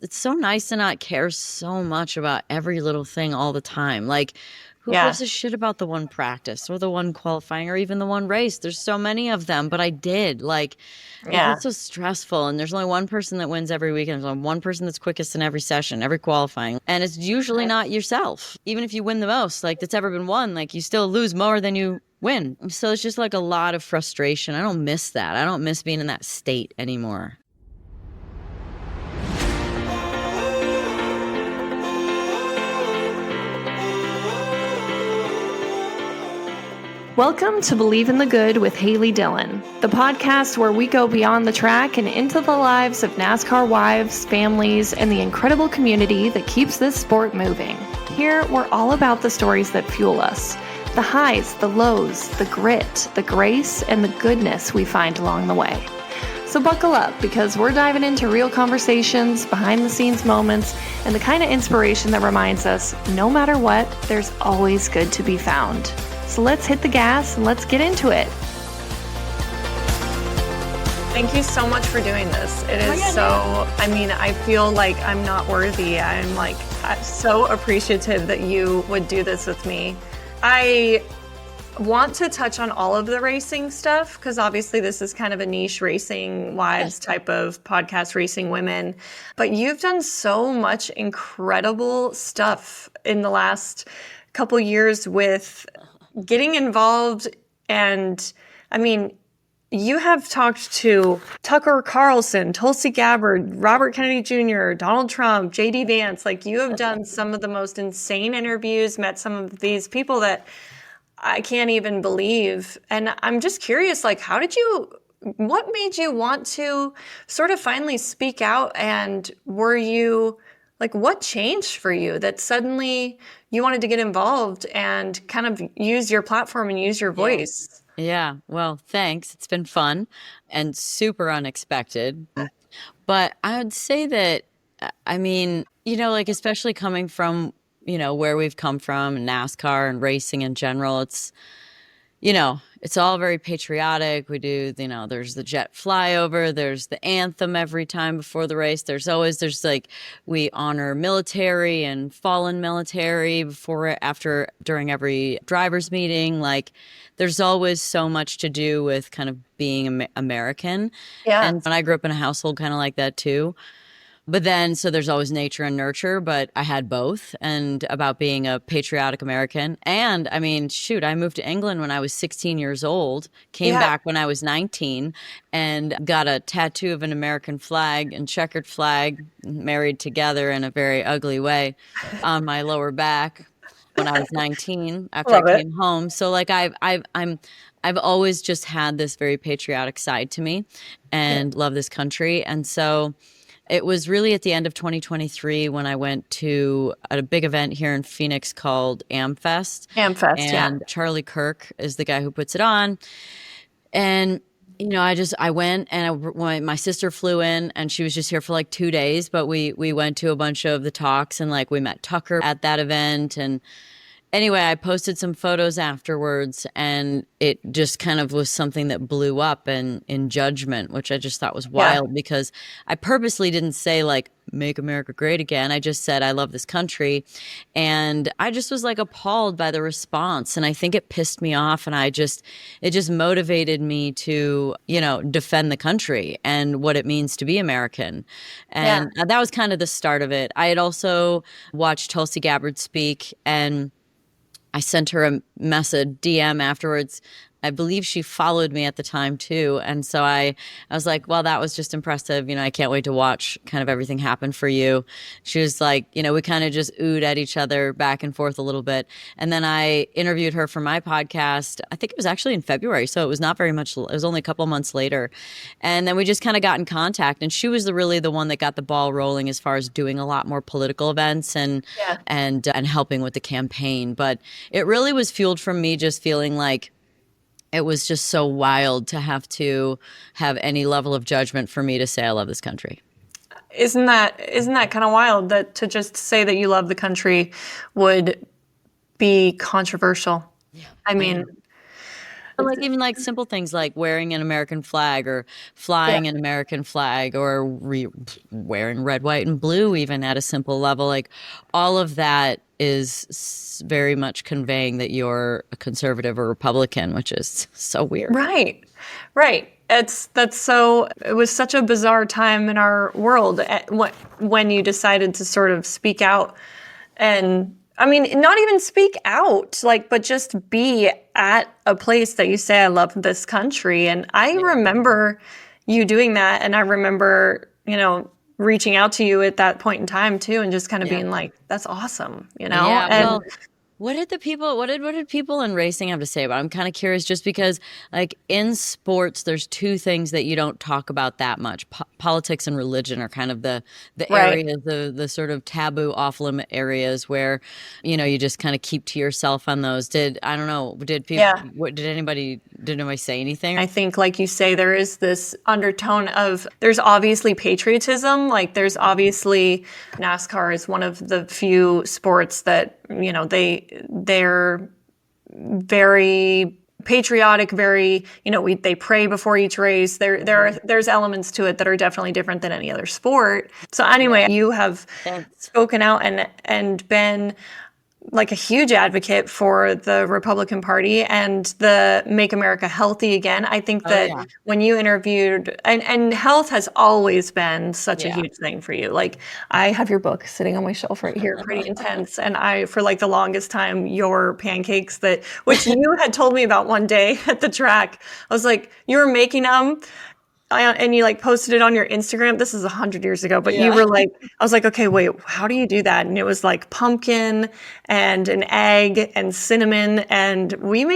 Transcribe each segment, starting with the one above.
It's so nice to not care so much about every little thing all the time. Like, who Yeah. gives a shit about the one practice or the one qualifying or even the one race? There's so many of them, but I did. Like, it Yeah. gets so stressful, and there's only one person that wins every weekend. There's only one person that's quickest in every session, every qualifying. And it's usually not yourself. Even if you win the most, like, that's ever been won, like, you still lose more than you win. So it's just like a lot of frustration. I don't miss that. I don't miss being in that state anymore. Welcome to Believe in the Good with Haley Dillon, the podcast where we go beyond the track and into the lives of NASCAR wives, families, and the incredible community that keeps this sport moving. Here, we're all about the stories that fuel us, the highs, the lows, the grit, the grace, and the goodness we find along the way. So buckle up, because we're diving into real conversations, behind-the-scenes moments, and the kind of inspiration that reminds us, no matter what, there's always good to be found. So let's hit the gas and let's get into it. Thank you so much for doing this. It is I feel like I'm not worthy. I'm so appreciative that you would do this with me. I want to touch on all of the racing stuff because obviously this is kind of a niche racing wives type of podcast, racing women. But you've done so much incredible stuff in the last couple years with getting involved. And I mean, you have talked to Tucker Carlson, Tulsi Gabbard, Robert Kennedy Jr., Donald Trump, J.D. Vance. Like, you have done some of the most insane interviews, met some of these people that I can't even believe. And I'm just curious, like, what made you want to sort of finally speak out? And what changed for you that suddenly you wanted to get involved and kind of use your platform and use your voice? Yeah. Well, thanks. It's been fun and super unexpected. But I would say that, I mean, especially coming from, where we've come from, NASCAR and racing in general, it's all very patriotic. We do, there's the jet flyover, there's the anthem every time before the race. We honor military and fallen military during every driver's meeting. Like, there's always so much to do with kind of being American. Yeah. And I grew up in a household kind of like that too. But then, so there's always nature and nurture, but I had both, and about being a patriotic American. And I mean, shoot, I moved to England when I was 16 years old, came back when I was 19, and got a tattoo of an American flag and checkered flag, married together in a very ugly way, on my lower back when I was 19 after I came home. So like I've always just had this very patriotic side to me and love this country. And so it was really at the end of 2023 when I went to a big event here in Phoenix called AmFest. And Charlie Kirk is the guy who puts it on. And, I went, and my sister flew in, and she was just here for like 2 days. But we went to a bunch of the talks, and like we met Tucker at that event. And anyway, I posted some photos afterwards, and it just kind of was something that blew up in judgment, which I just thought was wild because I purposely didn't say like, make America great again. I just said, I love this country. And I just was like appalled by the response. And I think it pissed me off. And it just motivated me to, defend the country and what it means to be American. And that was kind of the start of it. I had also watched Tulsi Gabbard speak, and I sent her a DM afterwards. I believe she followed me at the time too. And so I was like, well, that was just impressive. I can't wait to watch kind of everything happen for you. She was like, we kind of just oohed at each other back and forth a little bit. And then I interviewed her for my podcast. I think it was actually in February. So it was not very much, it was only a couple months later. And then we just kind of got in contact, and she was really the one that got the ball rolling as far as doing a lot more political events and helping with the campaign. But it really was fueled from me just feeling like it was just so wild to have any level of judgment for me to say I love this country. Isn't that kind of wild that to just say that you love the country would be controversial? Yeah. I mean, But like even like simple things like wearing an American flag or Yeah. flying an American flag or wearing red, white, and blue, even at a simple level, like all of that is very much conveying that you're a conservative or Republican, which is so weird. Right. Right. It was such a bizarre time in our world when you decided to sort of speak out and I mean, not even speak out, like, but just be at a place that you say, I love this country. And I remember you doing that. And I remember, reaching out to you at that point in time too, and just kind of Yeah. being like, that's awesome, Yeah. And Well, what did people in racing have to say about it? I'm kind of curious just because like in sports there's two things that you don't talk about that much. Politics and religion are kind of the right. areas, the sort of taboo off limit areas where you just kind of keep to yourself on those. I don't know, did people Yeah. did anybody say anything? I think, like you say, there is this undertone of there's obviously patriotism. Like there's obviously NASCAR is one of the few sports that they're very patriotic. Very they pray before each race. There's elements to it that are definitely different than any other sport. So anyway, you have spoken out and been like a huge advocate for the Republican Party and the Make America Healthy Again. I think that when you interviewed, and health has always been such a huge thing for you. Like I have your book sitting on my shelf right here, pretty intense. And I, for like the longest time, your pancakes which you had told me about one day at the track, I was like, you were making them. And you like posted it on your Instagram. This is 100 years ago, but you were like, I was like, okay, wait, how do you do that? And it was like pumpkin and an egg and cinnamon. And we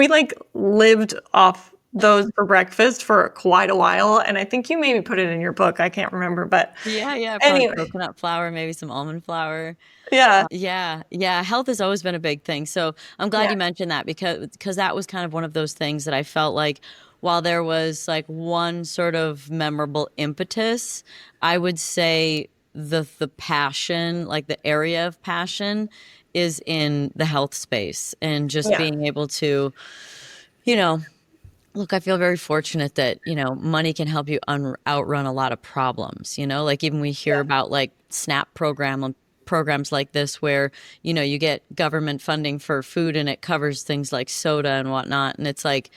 like lived off those for breakfast for quite a while. And I think you maybe put it in your book. I can't remember, but Probably anyway. coconut flour, maybe some almond flour. Yeah. Yeah. Health has always been a big thing. So I'm glad you mentioned that because that was kind of one of those things that I felt like while there was like one sort of memorable impetus, I would say the passion, like the area of passion is in the health space and just being able to, look, I feel very fortunate that, money can help you outrun a lot of problems, like even we hear about like SNAP programs like this where, you get government funding for food and it covers things like soda and whatnot. And it's like,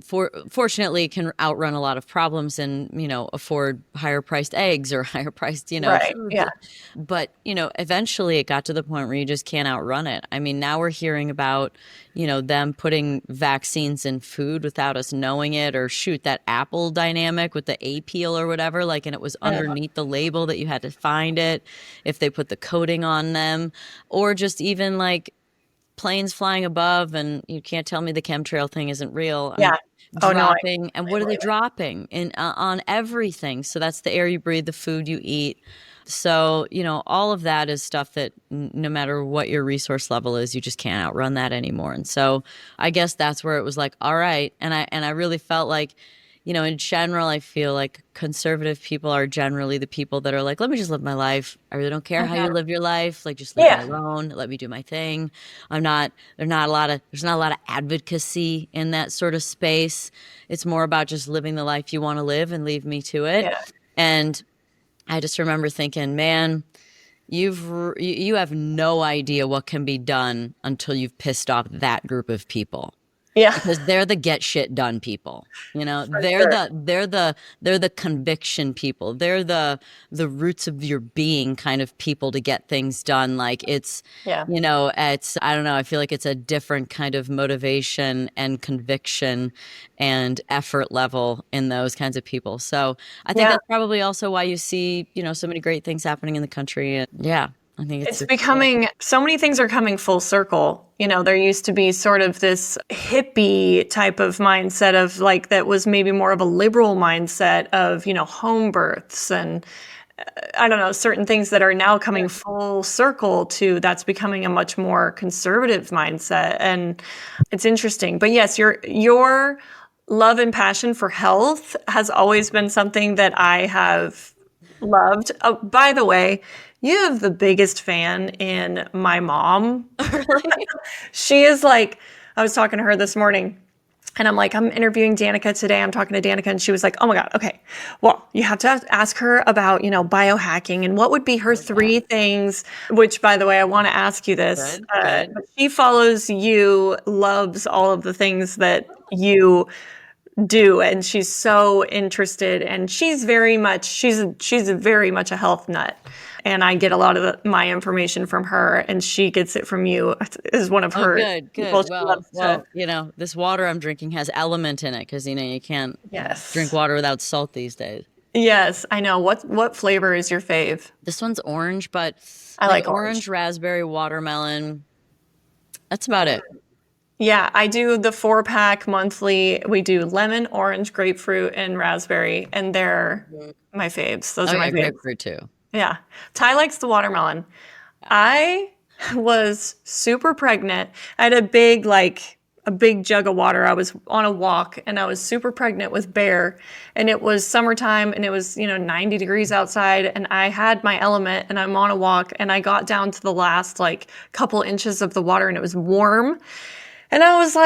fortunately can outrun a lot of problems and, afford higher priced eggs or higher priced, Right. food. Yeah. But, eventually it got to the point where you just can't outrun it. I mean, now we're hearing about, them putting vaccines in food without us knowing it, or shoot, that Apple dynamic with the A peel or whatever, like, and it was underneath the label that you had to find it if they put the coating on them, or just even like planes flying above and you can't tell me the chemtrail thing isn't real. Yeah. Dropping. And what are they dropping on everything? So that's the air you breathe, the food you eat. So, all of that is stuff that no matter what your resource level is, you just can't outrun that anymore. And so I guess that's where it was like, all right. And I really felt like, in general, I feel like conservative people are generally the people that are like, let me just live my life. I really don't care how you live your life. Like, just leave me alone. Let me do my thing. There's not a lot of advocacy in that sort of space. It's more about just living the life you want to live and leave me to it. Yeah. And I just remember thinking, man, you have no idea what can be done until you've pissed off that group of people. Yeah. Because they're the get shit done people. They're the conviction people. They're the roots of your being kind of people to get things done. Like it's I don't know, I feel like it's a different kind of motivation and conviction and effort level in those kinds of people. So I think that's probably also why you see, so many great things happening in the country. And I think it's becoming, so many things are coming full circle. There used to be sort of this hippie type of mindset of like, that was maybe more of a liberal mindset of, home births and I don't know, certain things that are now coming full circle to that's becoming a much more conservative mindset. And it's interesting. But yes, your love and passion for health has always been something that I have loved. Oh, by the way, you have the biggest fan in my mom. really. She is like I was talking to her this morning. And I'm like, I'm interviewing Danica today. I'm talking to Danica, and she was like, oh my God, okay. Well, you have to ask her about, biohacking and what would be her 3 things, which, by the way, I want to ask you this. Good. But she follows you, loves all of the things that you do, and she's so interested, and she's very much a health nut, and I get a lot of my information from her, and she gets it from you. Is one of her Good. people she Well, loves to. this water I'm drinking has element in it because you can't Yes. drink water without salt these days. Yes, I know. What flavor is your fave? This one's orange, but I like orange, raspberry, watermelon. That's about it. Yeah, I do the 4-pack monthly. We do lemon, orange, grapefruit, and raspberry, and they're my faves. Those are my faves. Grapefruit too. Yeah. Ty likes the watermelon. I was super pregnant. I had a big jug of water. I was on a walk and I was super pregnant with Bear, and it was summertime, and it was, 90 degrees outside, and I had my element, and I'm on a walk, and I got down to the last couple inches of the water, and it was warm. And I was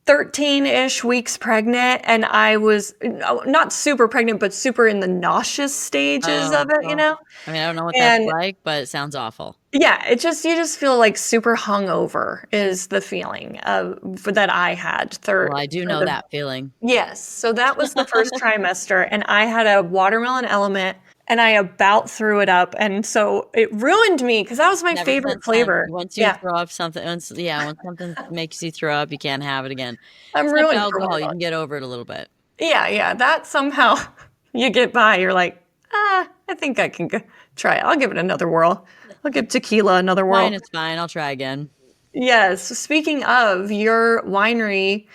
13-ish weeks pregnant, and I was not super pregnant, but super in the nauseous stages of it, I mean, I don't know what that's like, but it sounds awful. Yeah, you just feel super hungover is the feeling that I had. Well, I do know that feeling. Yes. So that was the first trimester, and I had a watermelon element, and I about threw it up. And so it ruined me because that was my favorite flavor. Once you throw up something, when something makes you throw up, you can't have it again. I'm ruined. Alcohol, you can get over it a little bit. Yeah. That somehow you get by. You're like, I think I can try it. I'll give it another whirl. I'll give tequila another whirl. Fine, it's fine. I'll try again. Yes. Speaking of your winery,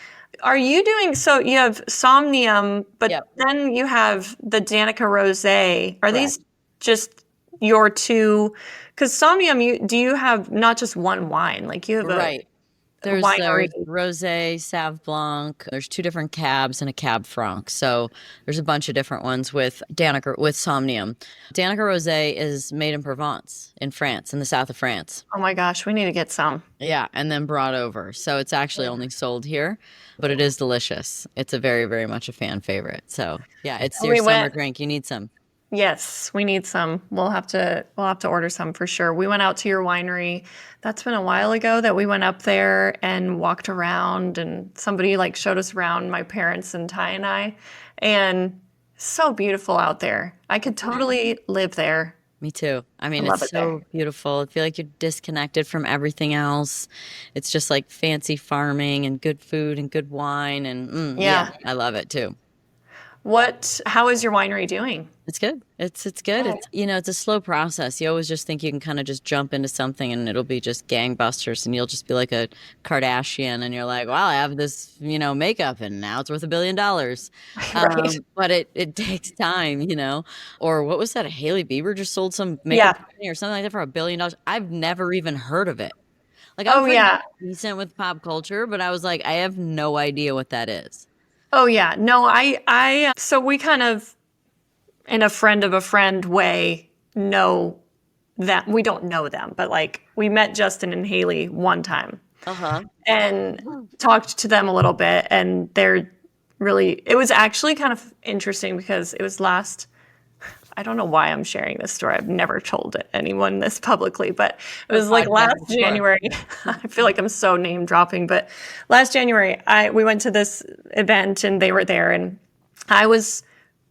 are you doing, so you have Somnium, but then you have the Danica Rosé. Are these just your two? Because Somnium, do you have not just one wine? You have a There's winery. Rosé, Sauv Blanc. There's 2 different cabs and a Cab Franc. So there's a bunch of different ones with Somnium. Danica Rosé is made in Provence, in France, in the south of France. Oh my gosh, we need to get some. Yeah, and then brought over. So it's actually only sold here, but it is delicious. It's a very, very much a fan favorite. So yeah, it's your summer drink. You need some. Yes, we need some. We'll have to order some for sure. We went out to your winery. That's been a while ago that we went up there and walked around, and somebody showed us around, my parents and Ty and I, and so beautiful out there. I could totally live there. Me too. I mean, it's so beautiful. I feel like you're disconnected from everything else. It's just fancy farming and good food and good wine, and I love it too. How is your winery doing? It's good. It's good. It's it's a slow process. You always just think you can kind of just jump into something and it'll be just gangbusters, and you'll just be like a Kardashian, and you're like, wow, I have this, makeup, and now it's worth $1 billion. Right. But it takes time, Or what was that? Hailey Bieber just sold some makeup company or something like that for $1 billion. I've never even heard of it. I'm decent with pop culture, but I was like, I have no idea what that is. Oh yeah. No, so we kind of, in a friend of a friend way, know that we don't know them, but we met Justin and Haley one time and talked to them a little bit, and it was actually kind of interesting because it was I don't know why I'm sharing this story. I've never told anyone this publicly, but it was last January. I feel like I'm so name dropping, but last January we went to this event, and they were there, and I was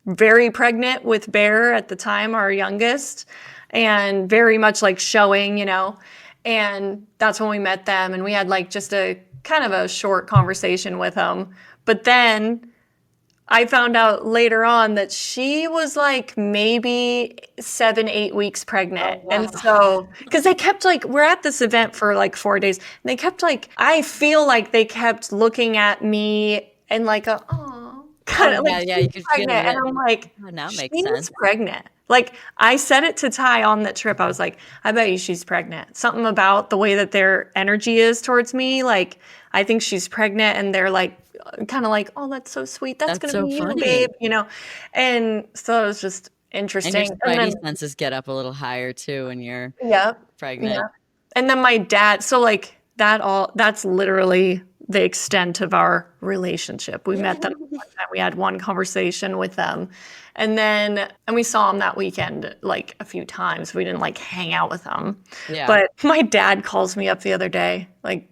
very pregnant with Bear at the time, our youngest, and very much showing, and that's when we met them, and we had just a kind of a short conversation with them. But then I found out later on that she was maybe 7-8 weeks pregnant. Oh, wow. And so, because they kept we're at this event for 4 days, and they kept I feel like they kept looking at me and kind of you could pregnant. And I'm like, now it makes she's sense. Pregnant. I said it to Ty on that trip. I was like, I bet you she's pregnant. Something about the way that their energy is towards me. I think she's pregnant, and they're kind of oh, that's so sweet. That's going to be you, babe. And so it was just interesting. And your spidey senses get up a little higher too when you're pregnant. Yeah. And then my dad, so that's literally the extent of our relationship. We met them one time. We had one conversation with them. And we saw them that weekend like a few times. We didn't like hang out with them. Yeah. But my dad calls me up the other day, like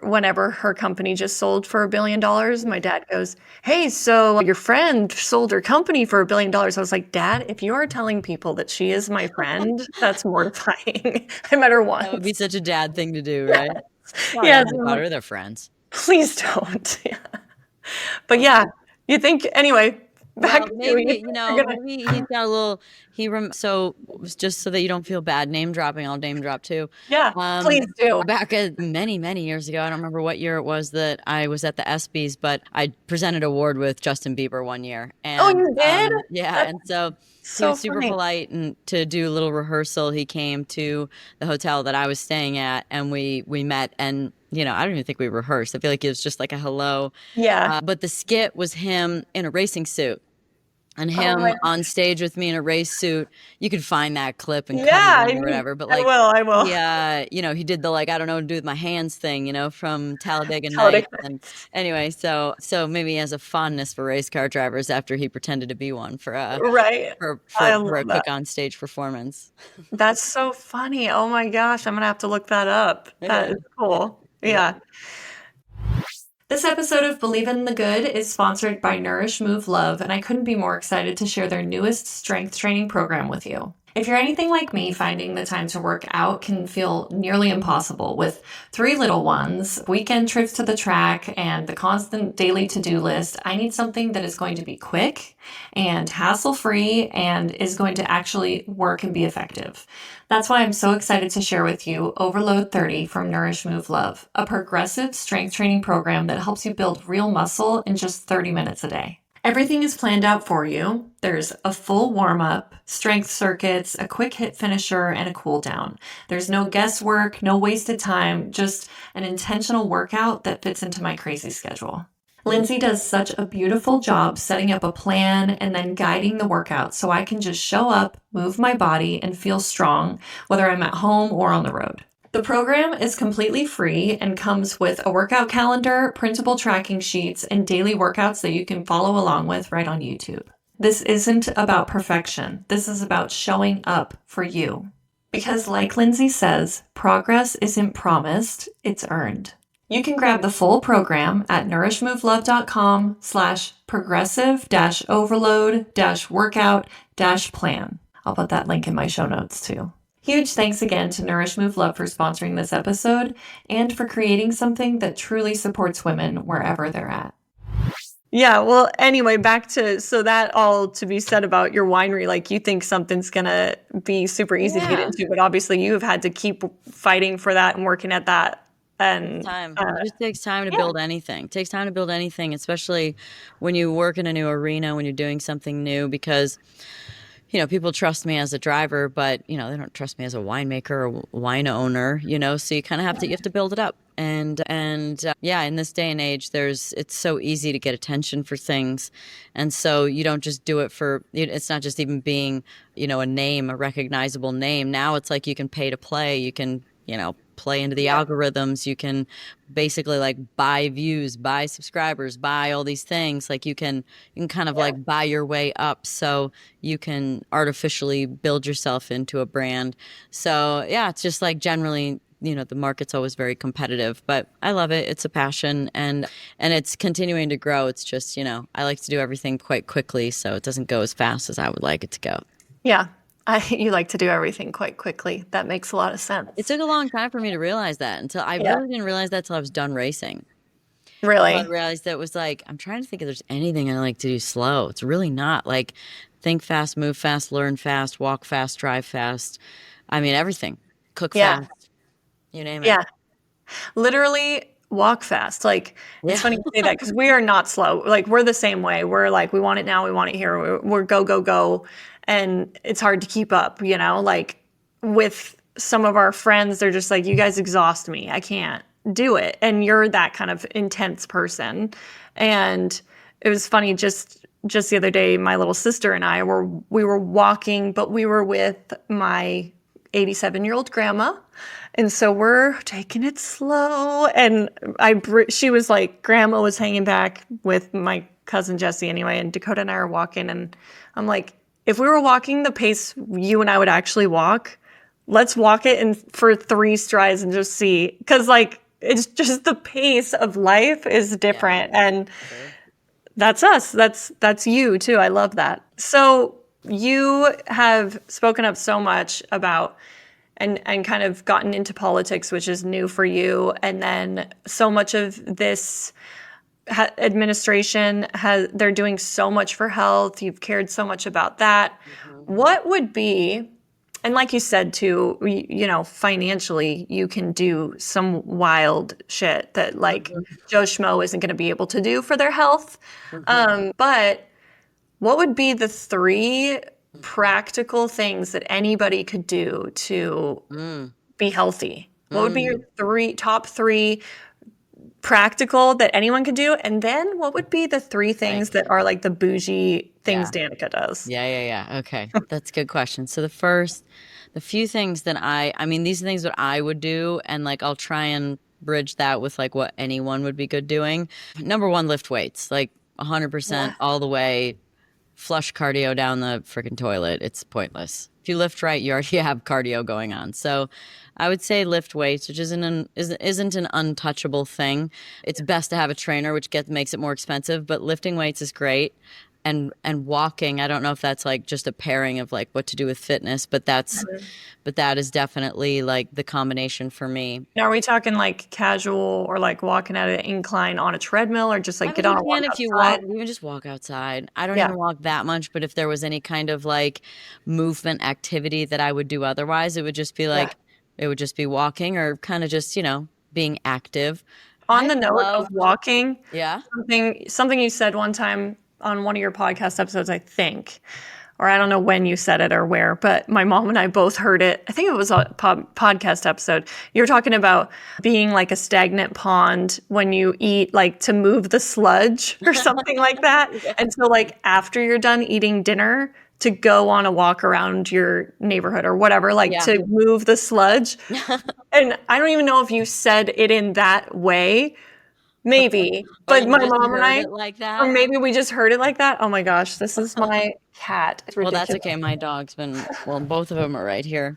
whenever her company just sold for $1 billion, my dad goes, "Hey, so your friend sold her company for $1 billion." I was like, "Dad, if you are telling people that she is my friend, that's mortifying." I met her once. That would be such a dad thing to do, right? Sorry, Yeah, Harry Potter, they're friends. please don't. Yeah. But yeah, you think anyway. Back Well, to maybe, you're gonna, maybe he's got a little, so just so that you don't feel bad name dropping, I'll name drop too. yeah, please do. Back many, many years ago, I don't remember what year it was that I was at the ESPYs, but I presented an award with Justin Bieber one year. Oh, And you did? yeah, That's and so he so was super funny. polite, and to do a little rehearsal, he came to the hotel that I was staying at, and we met, and I don't even think we rehearsed. I feel like it was just like a hello. Yeah. But the skit was him in a racing suit. And Oh him my, on stage with me in a race suit. You can find that clip and cut it yeah, in or whatever. But I like, will, I will. he did the like, I don't know what to do with my hands thing, from Talladega Tell it Nights. And anyway, so maybe he has a fondness for race car drivers after he pretended to be one for right. I for a love that. quick on stage performance. That's so funny. Oh my gosh, I'm gonna have to look that up. That Yeah. is cool. Yeah. This episode of Believe in the Good is sponsored by Nourish Move Love, and I couldn't be more excited to share their newest strength training program with you. If you're anything like me, finding the time to work out can feel nearly impossible. With 3 little ones, weekend trips to the track, and the constant daily to-do list, I need something that is going to be quick and hassle-free and is going to actually work and be effective. That's why I'm so excited to share with you Overload 30 from Nourish Move Love, a progressive strength training program that helps you build real muscle in just 30 minutes a day. Everything is planned out for you. There's a full warm-up, strength circuits, a quick hit finisher, and a cool down. There's no guesswork, no wasted time, just an intentional workout that fits into my crazy schedule. Lindsay does such a beautiful job setting up a plan and then guiding the workout so I can just show up, move my body, and feel strong, whether I'm at home or on the road. The program is completely free and comes with a workout calendar, printable tracking sheets, and daily workouts that you can follow along with right on YouTube. This isn't about perfection. This is about showing up for you. Because like Lindsay says, progress isn't promised, it's earned. You can grab the full program at nourishmoveLove.com/progressive-overload-workout-plan. I'll put that link in my show notes too. Huge thanks again to Nourish Move Love for sponsoring this episode and for creating something that truly supports women wherever they're at. Yeah, well, anyway, back to, so that all to be said about your winery, like you think something's going to be super easy to get into, but obviously you've had to keep fighting for that and working at that. And It just takes time to build anything. It takes time to build anything, especially when you work in a new arena, when you're doing something new, because people trust me as a driver, but they don't trust me as a winemaker or wine owner, so you kind of have to build it up. And yeah, in this day and age, it's so easy to get attention for things. And so you don't just do it it's not just even being, a name, a recognizable name. Now it's like you can pay to play. You can, play into the algorithms. You can basically like buy views, buy subscribers, buy all these things. Like you can kind of like buy your way up, so you can artificially build yourself into a brand. So yeah, it's just like generally, the market's always very competitive, but I love it. It's a passion, and it's continuing to grow. It's just, I like to do everything quite quickly, so it doesn't go as fast as I would like it to go. Yeah. You like to do everything quite quickly. That makes a lot of sense. It took a long time for me to realize that really didn't realize that until I was done racing. Really? I realized that it was like, I'm trying to think if there's anything I like to do slow. It's really not. Like, think fast, move fast, learn fast, walk fast, drive fast. I mean, everything. Cook fast. You name it. Yeah. Literally walk fast. Like, it's funny to say that because we are not slow. Like, we're the same way. We're like, we want it now. We want it here. We're go, go, go. And it's hard to keep up, like with some of our friends, they're just like, you guys exhaust me. I can't do it. And you're that kind of intense person. And it was funny, just the other day, my little sister and I we were walking, but we were with my 87-year-old grandma. And so we're taking it slow. And she was like, grandma was hanging back with my cousin Jesse anyway. And Dakota and I are walking. And I'm like, if we were walking the pace you and I would actually walk, let's walk it for 3 strides and just see. Because like, it's just the pace of life is different. Yeah. And that's us. That's you too. I love that. So you have spoken up so much about and kind of gotten into politics, which is new for you. And then so much of this administration they're doing so much for health. You've cared so much about that. Mm-hmm. What would be, and like you said too, financially you can do some wild shit that like Joe Schmo isn't going to be able to do for their health. Mm-hmm. But what would be the 3 practical things that anybody could do to be healthy? What would be your top 3 practical that anyone could do? And then what would be the 3 things that are like the bougie things Danica does? Yeah. Okay. That's a good question. So the few things that these are things that I would do, and like I'll try and bridge that with like what anyone would be good doing. Number 1, lift weights, like 100% all the way. Flush cardio down the freaking toilet. It's pointless. If you lift right, you already have cardio going on. So I would say lift weights, which isn't an untouchable thing. It's best to have a trainer, which makes it more expensive, but lifting weights is great. And walking, I don't know if that's like just a pairing of like what to do with fitness, but that is definitely like the combination for me. Now, are we talking like casual or like walking at an incline on a treadmill, or just like get on a walk outside? Even just walk outside. I don't even walk that much, but if there was any kind of like movement activity that I would do otherwise, it would just be like, it would just be walking or kind of just, being active. On the note of walking, yeah, something you said one time on one of your podcast episodes, I think, or I don't know when you said it or where, but my mom and I both heard it. I think it was a podcast episode. You were talking about being like a stagnant pond when you eat, like to move the sludge or something like that. And so like after you're done eating dinner, to go on a walk around your neighborhood or whatever, like to move the sludge. And I don't even know if you said it in that way. Maybe, but my mom and I, like that. Or maybe we just heard it like that. Oh my gosh, this is my cat. It's ridiculous. Well, that's okay. My dog's both of them are right here.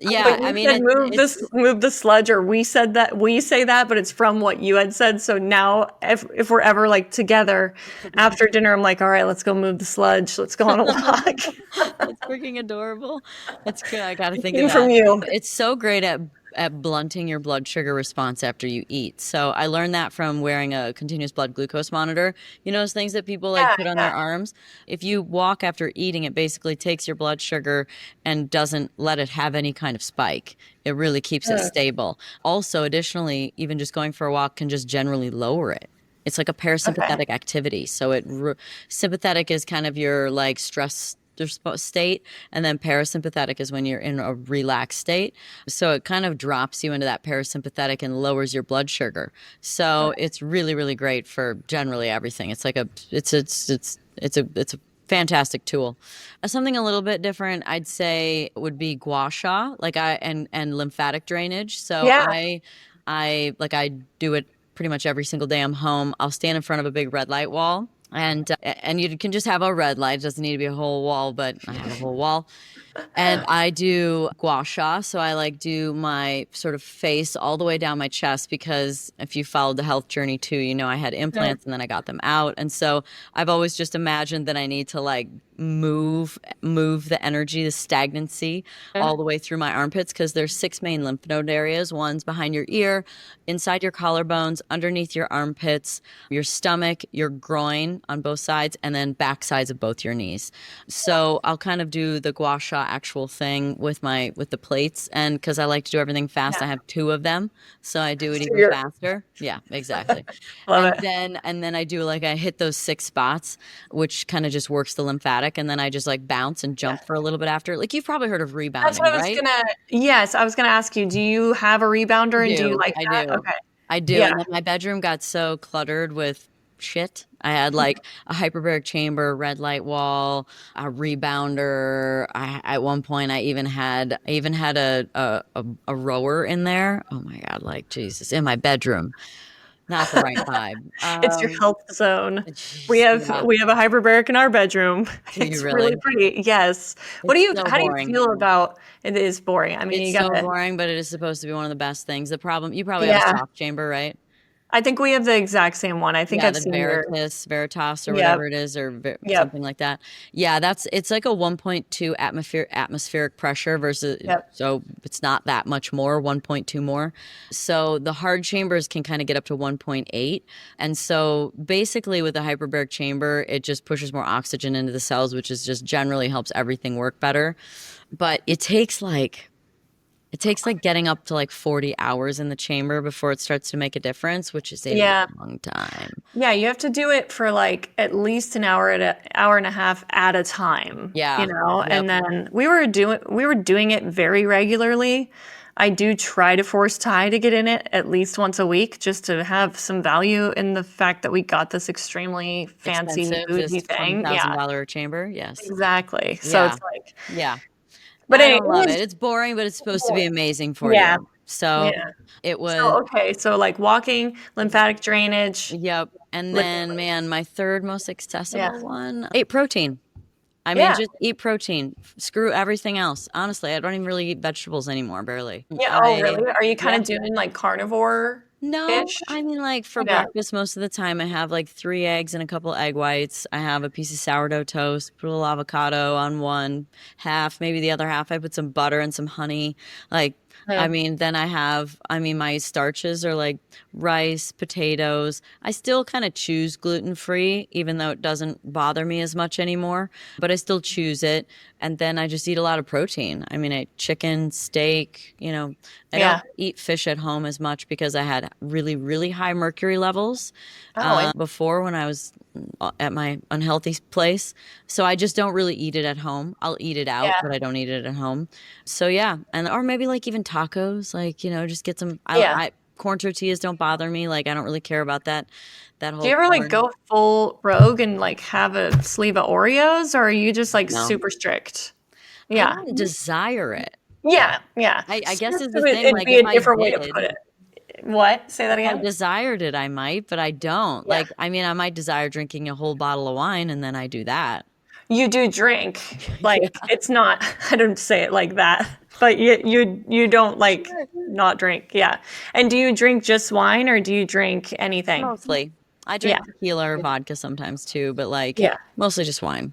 Yeah, I mean, move the sludge, or we say that, but it's from what you had said. So now, if we're ever like together after dinner, I'm like, all right, let's go move the sludge. Let's go on a walk. That's freaking adorable. That's good. I got to think of that. From you. It's so great at blunting your blood sugar response after you eat. So I learned that from wearing a continuous blood glucose monitor. You know those things that people like put on their arms? If you walk after eating, it basically takes your blood sugar and doesn't let it have any kind of spike. It really keeps it stable. Also, additionally, even just going for a walk can just generally lower it. It's like a parasympathetic activity. So sympathetic is kind of your like stress state, and then parasympathetic is when you're in a relaxed state. So it kind of drops you into that parasympathetic and lowers your blood sugar. So it's really, really great for generally everything. It's like it's a fantastic tool. Something a little bit different, I'd say, would be gua sha, and lymphatic drainage. So I do it pretty much every single day I'm home. I'll stand in front of a big red light wall. And you can just have a red light. It doesn't need to be a whole wall, but I have a whole wall. And I do gua sha. So I like do my sort of face all the way down my chest, because if you followed the health journey too, you know I had implants and then I got them out. And so I've always just imagined that I need to like move the energy, the stagnancy all the way through my armpits, because there's 6 main lymph node areas. One's behind your ear, inside your collarbones, underneath your armpits, your stomach, your groin on both sides, and then back sides of both your knees. So I'll kind of do the gua sha actual thing with the plates, and because I like to do everything fast, I have 2 of them, so I do it even faster. Yeah, exactly. And then I do I hit those 6 spots, which kind of just works the lymphatic, and then I just like bounce and jump for a little bit after. Like, you've probably heard of rebounding, That's what right? I was gonna ask you, do you have a rebounder, and do you like that? I do. Okay. I do. Yeah. And then my bedroom got so cluttered with shit. I had like a hyperbaric chamber, red light wall, a rebounder. At one point I even had a rower in there. Oh my God, like Jesus, in my bedroom. Not the right vibe. It's your health zone. We Jeez, have yeah. we have a hyperbaric in our bedroom. Do you It's really really? pretty. Yes. It's so How do you boring. feel about it? Is boring. I mean, It's you so gotta, boring, but it is supposed to be one of the best things. The problem, you probably have a yeah. soft chamber, right? I think we have the exact same one. I think Yeah, I've the seen your. Veritas or Yep. whatever it is, or Yep. something like that. Yeah, it's like a 1.2 atmospheric pressure versus, Yep. so it's not that much more, 1.2 more. So the hard chambers can kind of get up to 1.8. And so basically with the hyperbaric chamber, it just pushes more oxygen into the cells, which is just generally helps everything work better. But it takes like getting up to like 40 hours in the chamber before it starts to make a difference, which is a Yeah. long time. Yeah, you have to do it for like at least an hour at a hour and a half at a time, Yeah. Yep. And then we were doing it very regularly. I do try to force Ty to get in it at least once a week just to have some value in the fact that we got this extremely fancy Expensive, bougie this thing. Yeah, $20,000 chamber. Yes. exactly. So Yeah. it's like, Yeah. but I anyway, don't love it. It's boring, but it's supposed to be amazing for yeah, you. So yeah. it was, So okay, so like walking, lymphatic drainage, yep. And lifting then, man, weights. my third most Yeah, accessible one, eat protein. I mean, yeah. just eat protein. Screw everything else. Honestly, I don't even really eat vegetables anymore, barely. Yeah, oh, really? Are you Yeah. kinda doing, like, No, carnivore-ish? I mean, like for Yeah. breakfast, most of the time I have like 3 eggs and a couple egg whites. I have a piece of sourdough toast, put a little avocado on one half, maybe the other half. I put some butter and some honey. Like, I Yeah. mean, then my starches are like rice, potatoes. I still kind of choose gluten free, even though it doesn't bother me as much anymore, but I still choose it. And then I just eat a lot of protein. I mean, I eat chicken, steak, I don't Yeah. eat fish at home as much because I had really, really high mercury levels Oh, and before when I was at my unhealthy place. So I just don't really eat it at home. I'll eat it out, yeah, but I don't eat it at home. So yeah, and or maybe like even tacos, like just get some. yeah. Corn tortillas don't bother me. Like I don't really care about that Do whole you ever, like, corn. go full rogue and, like, have a sleeve of Oreos, or are you just, like, No, super strict? I Yeah. don't desire it. Yeah, yeah. I guess is Strict the would thing. it'd Like be if a I different way to did. put it. What? Say that If I again? desired it, I might, but I don't. Yeah. Like, I mean, I might desire drinking a whole bottle of wine and then I do that. You do drink, Yeah, like, it's not I don't say it like that, but you don't, like, sure. not drink, yeah. And do you drink just wine, or do you drink anything? Mostly. I Yeah, drink tequila or vodka sometimes too, but like yeah, mostly just wine.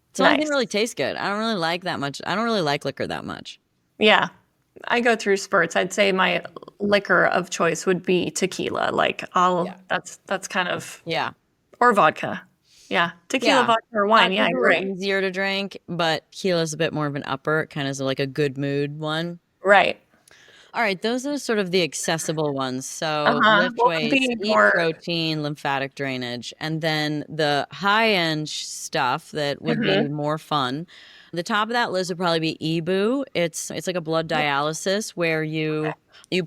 It's the only thing that nice. really tastes good. I don't really like that much. I don't really like liquor that much. Yeah. I go through spurts. I'd say my liquor of choice would be tequila, like, Yeah. that's kind of, Yeah. or vodka. Yeah, tequila, Yeah. vodka, or wine, yeah, Vodka's a you're little right. easier to drink, but tequila's a bit more of an upper. It kind of is like a good mood one. Right. All right, those are sort of the accessible ones. So Uh-huh. lift What would weights, be eat more. protein, lymphatic drainage, and then the high end stuff that would be Mhm. more fun. The top of that list would probably be EBOO. It's like a blood dialysis where you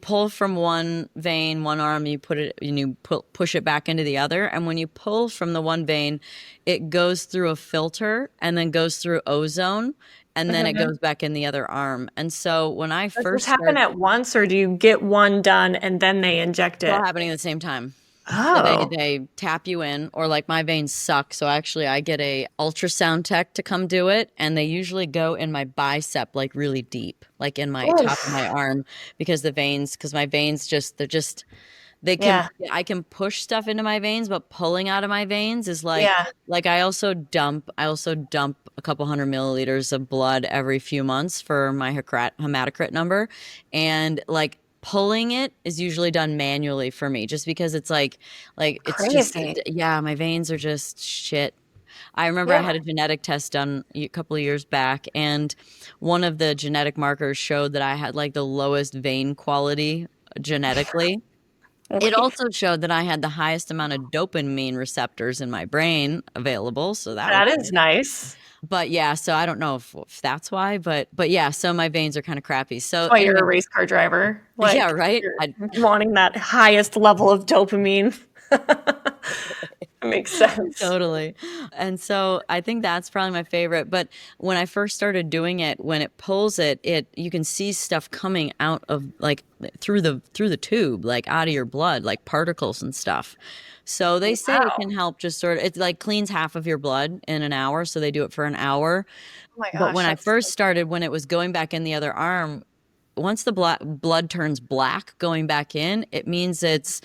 pull from one vein, one arm, you put it and push it back into the other, and when you pull from the one vein, it goes through a filter and then goes through ozone and then it Mhm. goes back in the other arm. And so when I Does this first happen started, at once, or do you get one done and then they inject it's all it? happening at the same time. So they Oh. they tap you in, or like my veins suck, so actually I get a ultrasound tech to come do it, and they usually go in my bicep, like really deep, like in my top of my Oof. arm, because my veins they can Yeah, I can push stuff into my veins, but pulling out of my veins is yeah. like I also dump a couple hundred milliliters of blood every few months for my hematocrit number, and like pulling it is usually done manually for me just because it's like it's just Crazy. yeah, my veins are just shit. I remember I Yeah. had a genetic test done a couple of years back, and one of the genetic markers showed that I had like the lowest vein quality genetically. It Okay. also showed that I had the highest amount of dopamine receptors in my brain available, so that was That is nice. nice. But yeah, so I don't know if that's why, but yeah, so my veins are kind of crappy. That's So why you're anyway, a race car driver. yeah, Like, right. you're wanting that highest level of dopamine. Makes sense. Totally. And so I think that's probably my favorite. But when I first started doing it, when it pulls it, you can see stuff coming out of like through the tube, like out of your blood, like particles and stuff. So they say it Wow. can help just sort of, it like cleans half of your blood in an hour. So they do it for an hour. Oh my But gosh, when I that's first started, when it was going back in the other arm, once the blood turns black going back in, it means it's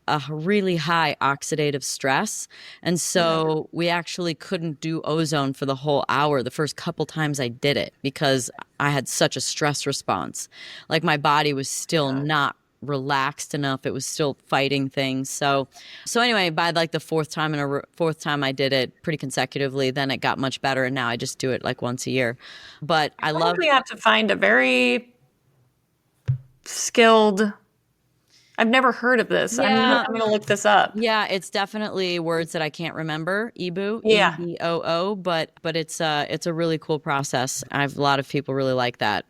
a really high oxidative stress. And so we actually couldn't do ozone for the whole hour the first couple times I did it because I had such a stress response. Like my body was still not relaxed enough. It was still fighting things. So anyway, by like the fourth time I did it pretty consecutively, then it got much better and now I just do it like once a year. But I love probably have to find a very skilled. I've never heard of this. yeah. I'm gonna look this up. Yeah, it's definitely words that I can't remember. Eboo, Yeah. EBOO, but it's a really cool process. I've a lot of people really like that.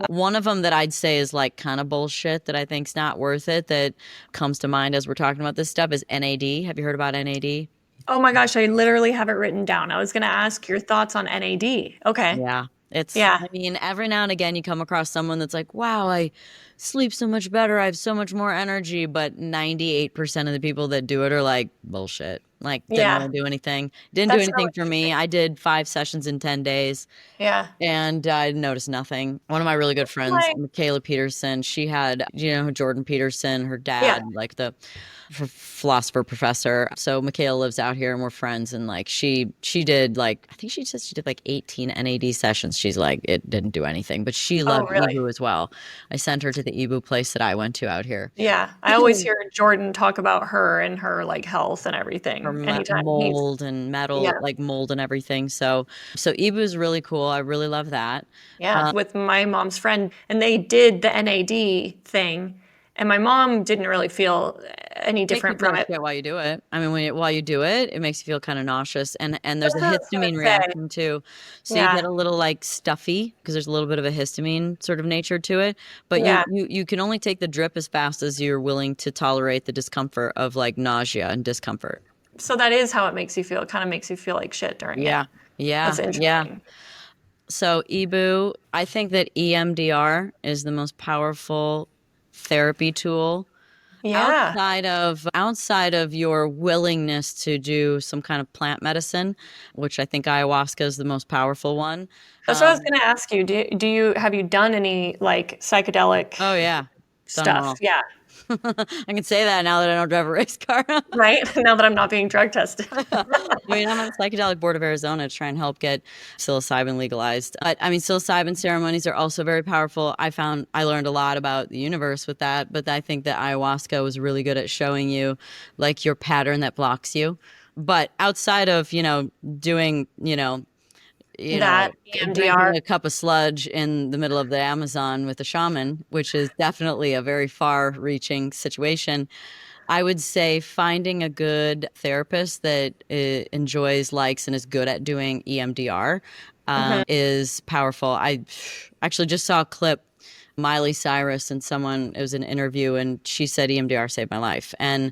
One of them that I'd say is like kind of bullshit that I think's not worth it that comes to mind as we're talking about this stuff is NAD. Have you heard about NAD? Oh my gosh, I literally have it written down. I was gonna ask your thoughts on NAD. Okay. Yeah. Yeah. I mean, every now and again you come across someone that's like, wow, I sleep so much better. I have so much more energy. But 98% of the people that do it are like, bullshit. Like, didn't Yeah. really do anything. Didn't do That's so anything for me. interesting. I did 5 sessions in 10 days Yeah. and I noticed nothing. One of my really good friends, Like, Michaela Peterson, she had, Jordan Peterson, her yeah. dad, like the philosopher professor. So Michaela lives out here and we're friends. And like she did like, I think she said she did like 18 NAD sessions. She's like, it didn't do anything, but she Oh, loved really? Ebu as well. I sent her to the Ebu place that I went to out here. Yeah. I always hear Jordan talk about her and her like health and For everything. Anytime he's mold and yeah. metal, like mold and everything. So Ebu is really cool. I really love that. Yeah, with my mom's friend, and they did the NAD thing, and my mom didn't really feel any Makes you different feel from like it. shit while you do it. I mean, while you do it, it makes you feel kind of nauseous, and there's That's a what I was histamine gonna say. reaction too. So you Yeah, get a little like stuffy because there's a little bit of a histamine sort of nature to it. But yeah. you can only take the drip as fast as you're willing to tolerate the discomfort of like nausea and discomfort. So that is how it makes you feel. It kind of makes you feel like shit during it. Yeah, yeah, That's yeah. interesting. So Ebu, I think that EMDR is the most powerful therapy tool Yeah, outside of your willingness to do some kind of plant medicine, which I think ayahuasca is the most powerful one. that's what I was gonna ask you. Do you have you done any like psychedelic Oh yeah, done them stuff? all. Yeah, I can say that now that I don't drive a race car. right. Now that I'm not being drug tested. I mean, I'm on the psychedelic board of Arizona to try and help get psilocybin legalized. But I mean, psilocybin ceremonies are also very powerful. I learned a lot about the universe with that, but I think that ayahuasca was really good at showing you like your pattern that blocks you. But outside of, doing, That drinking EMDR. a cup of sludge in the middle of the Amazon with a shaman, which is definitely a very far reaching situation. I would say finding a good therapist that enjoys, likes, and is good at doing EMDR is powerful. I actually just saw a clip, Miley Cyrus and someone, it was an interview, and she said EMDR saved my life. And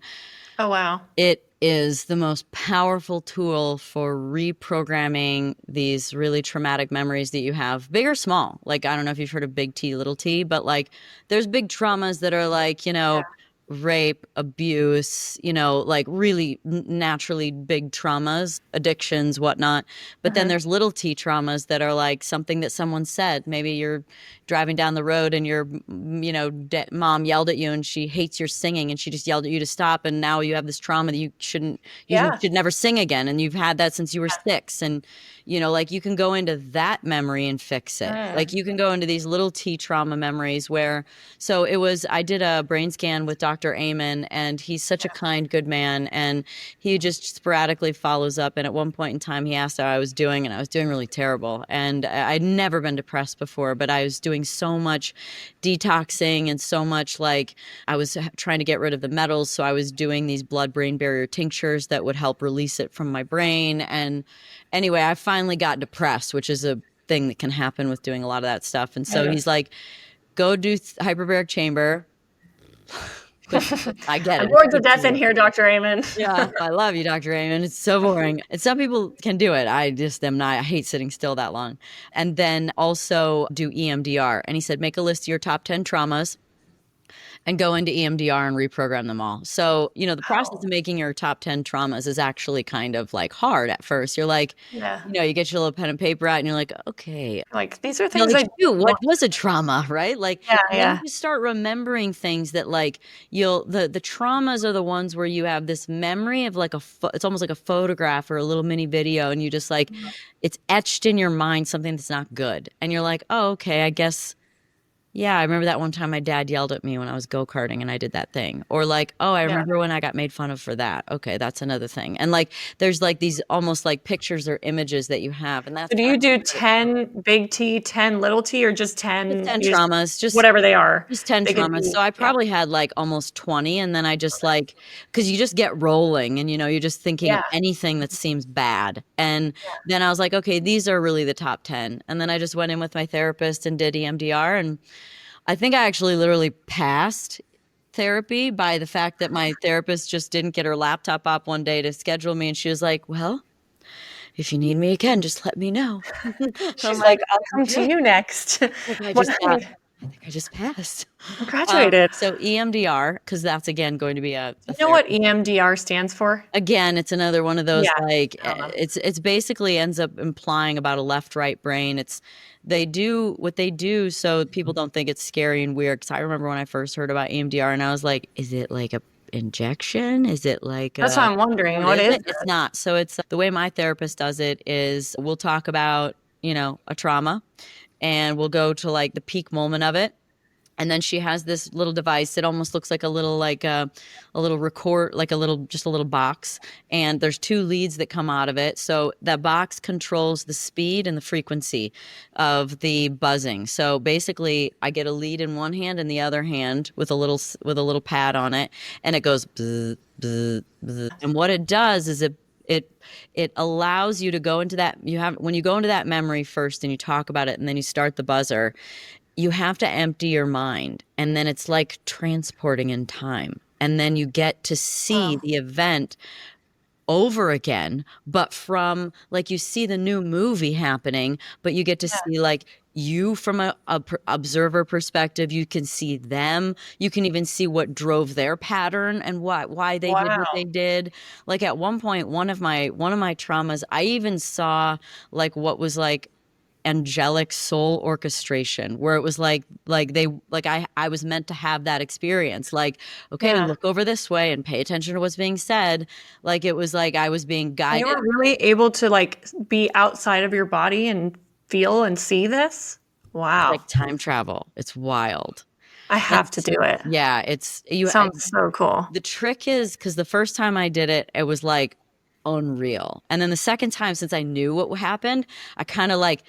Oh wow. it is the most powerful tool for reprogramming these really traumatic memories that you have, big or small. Like, I don't know if you've heard of big T, little t, but like there's big traumas that are like, rape, abuse, like really naturally big traumas, addictions, whatnot. But then there's little t traumas that are like something that someone said. Maybe you're driving down the road and your, mom yelled at you and she hates your singing and she just yelled at you to stop. And now you have this trauma that you Yeah. should never sing again. And you've had that since you were 6. And, like you can go into that memory and fix it. Like you can go into these little T trauma memories I did a brain scan with Dr. Amen, and he's such a kind, good man. And he just sporadically follows up. And at one point in time, he asked how I was doing, and I was doing really terrible. And I'd never been depressed before, but I was doing so much detoxing and so much like I was trying to get rid of the metals. So I was doing these blood-brain barrier tinctures that would help release it from my brain. And anyway, I finally got depressed, which is a thing that can happen with doing a lot of that stuff. And so he's like, go do hyperbaric chamber. I get I'm it. It's bored to good for death in you. here, Dr. Amen. Yeah, I love you, Dr. Raymond. It's so boring. And some people can do it. I just am not. I hate sitting still that long. And then also do EMDR. And he said, make a list of your top 10 traumas and go into EMDR and reprogram them all. So, the process Wow. of making your top 10 traumas is actually kind of like hard at first. You're like, Yeah. you get your little pen and paper out and you're like, okay, Like, these are you're things like, I shoot, what want. was a trauma, right? Like, Yeah, and then you yeah. just start remembering things that like the traumas are the ones where you have this memory of like it's almost like a photograph or a little mini video, and you just like, it's etched in your mind something that's not good. And you're like, oh, okay, I guess. Yeah, I remember that one time my dad yelled at me when I was go-karting and I did that thing. Or like, oh, I Yeah. remember when I got made fun of for that. Okay, that's another thing. And like there's like these almost like pictures or images that you have. And that's So do how I you do started. 10 big T, 10 little T, or just Just 10, 10 you just traumas, whatever they are? just 10 They could traumas. be, So I yeah. probably had like almost 20, and then I just like, because you just get rolling and you're just thinking of Yeah. anything that seems bad. And then I was like, okay, these are really the top 10. And then I just went in with my therapist and did EMDR. And I think I actually literally passed therapy by the fact that my therapist just didn't get her laptop up one day to schedule me. And she was like, well, if you need me again, just let me know. I'm She's like, like, "I'll come to okay. you next." Like I What just got, I think I just passed. graduated. So EMDR, because that's again going to be a You know what therapy. EMDR stands for? Again, it's another one of those Yeah, like I don't know. it's basically ends up implying about a left right brain. It's they do what they do so people don't think it's scary and weird. Because I remember when I first heard about EMDR and I was like, is it like a injection? Is it like That's what a I'm wondering. what What is is it? It's it? not. So it's the way my therapist does it is we'll talk about a trauma and we'll go to like the peak moment of it. And then she has this little device. It almost looks like a little a little record, like just a little box. And there's two leads that come out of it. So that box controls the speed and the frequency of the buzzing. So basically, I get a lead in one hand and the other hand with a little pad on it, and it goes bzz, bzz, bzz. And what it does is it allows you to go into that when you go into that memory first and you talk about it and then you start the buzzer, you have to empty your mind, and then it's like transporting in time, and then you get to see Wow. the event over again, but from like you see the new movie happening, but you get to Yeah. see like you from a observer perspective. You can see them, you can even see what drove their pattern and why they did what Wow. they did. Like at one point, one of my traumas, I even saw like what was like angelic soul orchestration, where it was like they like I was meant to have that experience, like, okay, Yeah. look over this way and pay attention to what's being said. Like it was like I was being You guided. were really able to, like, be outside of your body and feel and see this? It's Wow. like time travel. It's wild. I have to It's do it. yeah, it's you Sounds so cool. the trick is because the first time I did it, it was like unreal. And then the second time, since I knew what happened, I kind of like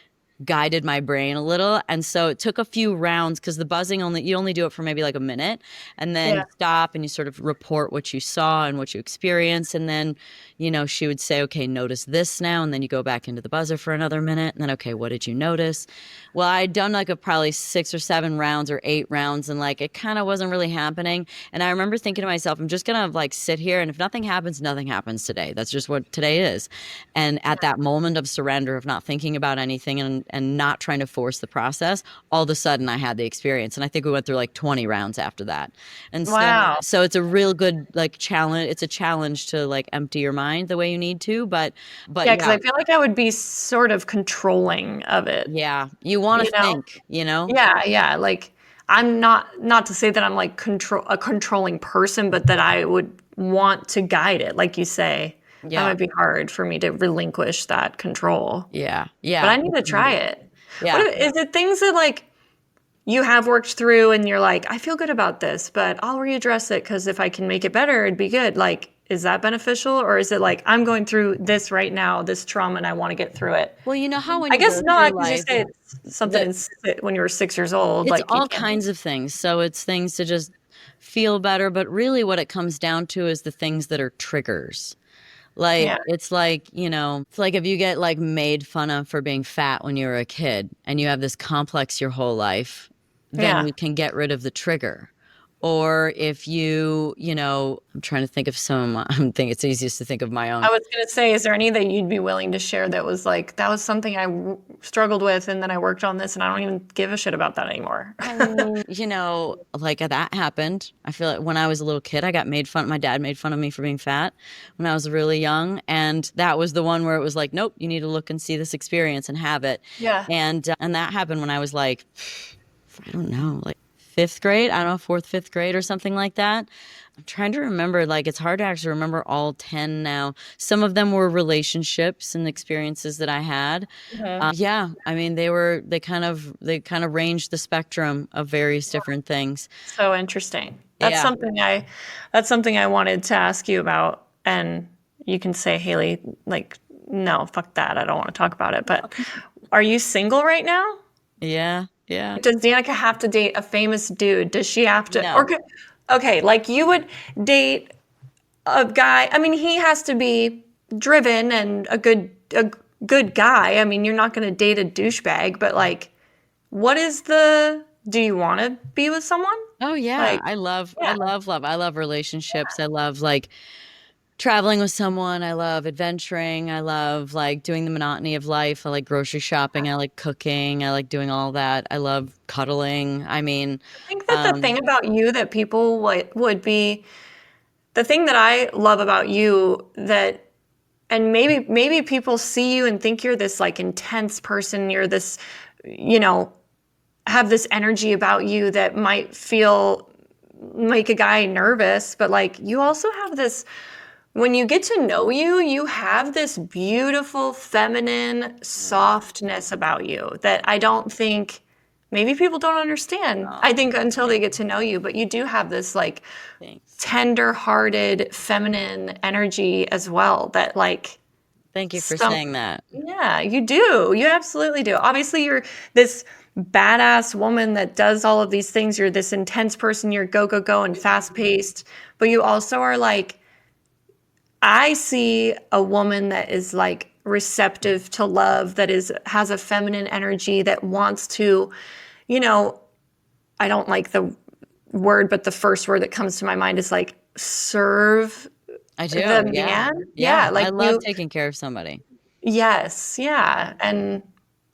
guided my brain a little. And so it took a few rounds because the buzzing you only do it for maybe like a minute, and then Yeah. you stop and you sort of report what you saw and what you experienced. And then, she would say, okay, notice this now. And then you go back into the buzzer for another minute. And then, okay, what did you notice? Well, I'd done like probably 6 or 7 rounds or 8 rounds, and like it kind of wasn't really happening. And I remember thinking to myself, I'm just gonna like sit here, and if nothing happens, nothing happens today. That's just what today is. And at that moment of surrender, of not thinking about anything and not trying to force the process, all of a sudden I had the experience. And I think we went through like 20 rounds after that. And Wow. so it's a real good like challenge. It's a challenge to like empty your mind the way you need to, but Yeah, because yeah, I feel like I would be sort of controlling of it, yeah, you want you to know? think. Yeah, yeah, like, I'm not to say that I'm, like, a controlling person, but that I would want to guide it, like you say. That Yeah, might be hard for me to relinquish that control, yeah, but yeah, I need to try it. What yeah. is it things that, like, you have worked through and you're like, "I feel good about this, but I'll readdress it because if I can make it better, it'd be good." Like, is that beneficial? Or is it like, "I'm going through this right now, this trauma, and I wanna get through it"? Well, you know how when I you guess go not, through because you life, say it's something the when you were 6 years old, it's like, you all can't. kinds of things. So it's things to just feel better, but really what it comes down to is the things that are triggers. Like Yeah, it's like, it's like if you get like made fun of for being fat when you were a kid and you have this complex your whole life, then yeah, you can get rid of the trigger. or if I'm trying to think of I think it's easiest to think of my own. I was going to say, is there any that you'd be willing to share that was like, that was something I struggled with and then I worked on this and I don't even give a shit about that anymore? Like that happened. I feel like when I was a little kid, my dad made fun of me for being fat when I was really young. And that was the one where it was like, nope, you need to look and see this experience and have it. Yeah. And that happened when I was like, I don't know, like fifth grade, I don't know, fourth, fifth grade or something like that. I'm trying to remember, like, it's hard to actually remember all 10 now. Some of them were relationships and experiences that I had. Yeah, I mean, they kind of ranged the spectrum of various different things. So interesting. Yeah. That's something I wanted to ask you about. And you can say, Haley, like, no, fuck that. I don't want to talk about it. But are you single right now? Yeah. Yeah. Does Danica have to date a famous dude? Does she have to? No. Okay, like you would date a guy. I mean, he has to be driven and a good guy. I mean, you're not going to date a douchebag, but like, do you want to be with someone? Oh yeah. Like, I love yeah. love. I love relationships. I love like traveling with someone. I love adventuring. I love like doing the monotony of life. I like grocery shopping. I like cooking. I like doing all that. I love cuddling. I mean, I think that the thing about you that people would be, the thing that I love about you that, and maybe people see you and think you're this like intense person. You're this, have this energy about you that might make a guy nervous, but like you also have this, when you get to know you, you have this beautiful feminine softness about you that I don't think maybe people don't understand. I think until they get to know you, but you do have this like tender-hearted feminine energy as well that like. Thank you for saying that. Yeah, you do. You absolutely do. Obviously, you're this badass woman that does all of these things. You're this intense person. You're go, go, go and fast-paced, but you also are like, I see a woman that is like receptive to love, that has a feminine energy, that wants to, I don't like the word, but the first word that comes to my mind is like serve. I do. The yeah. man. Yeah. Like I love taking care of somebody. Yes. Yeah. And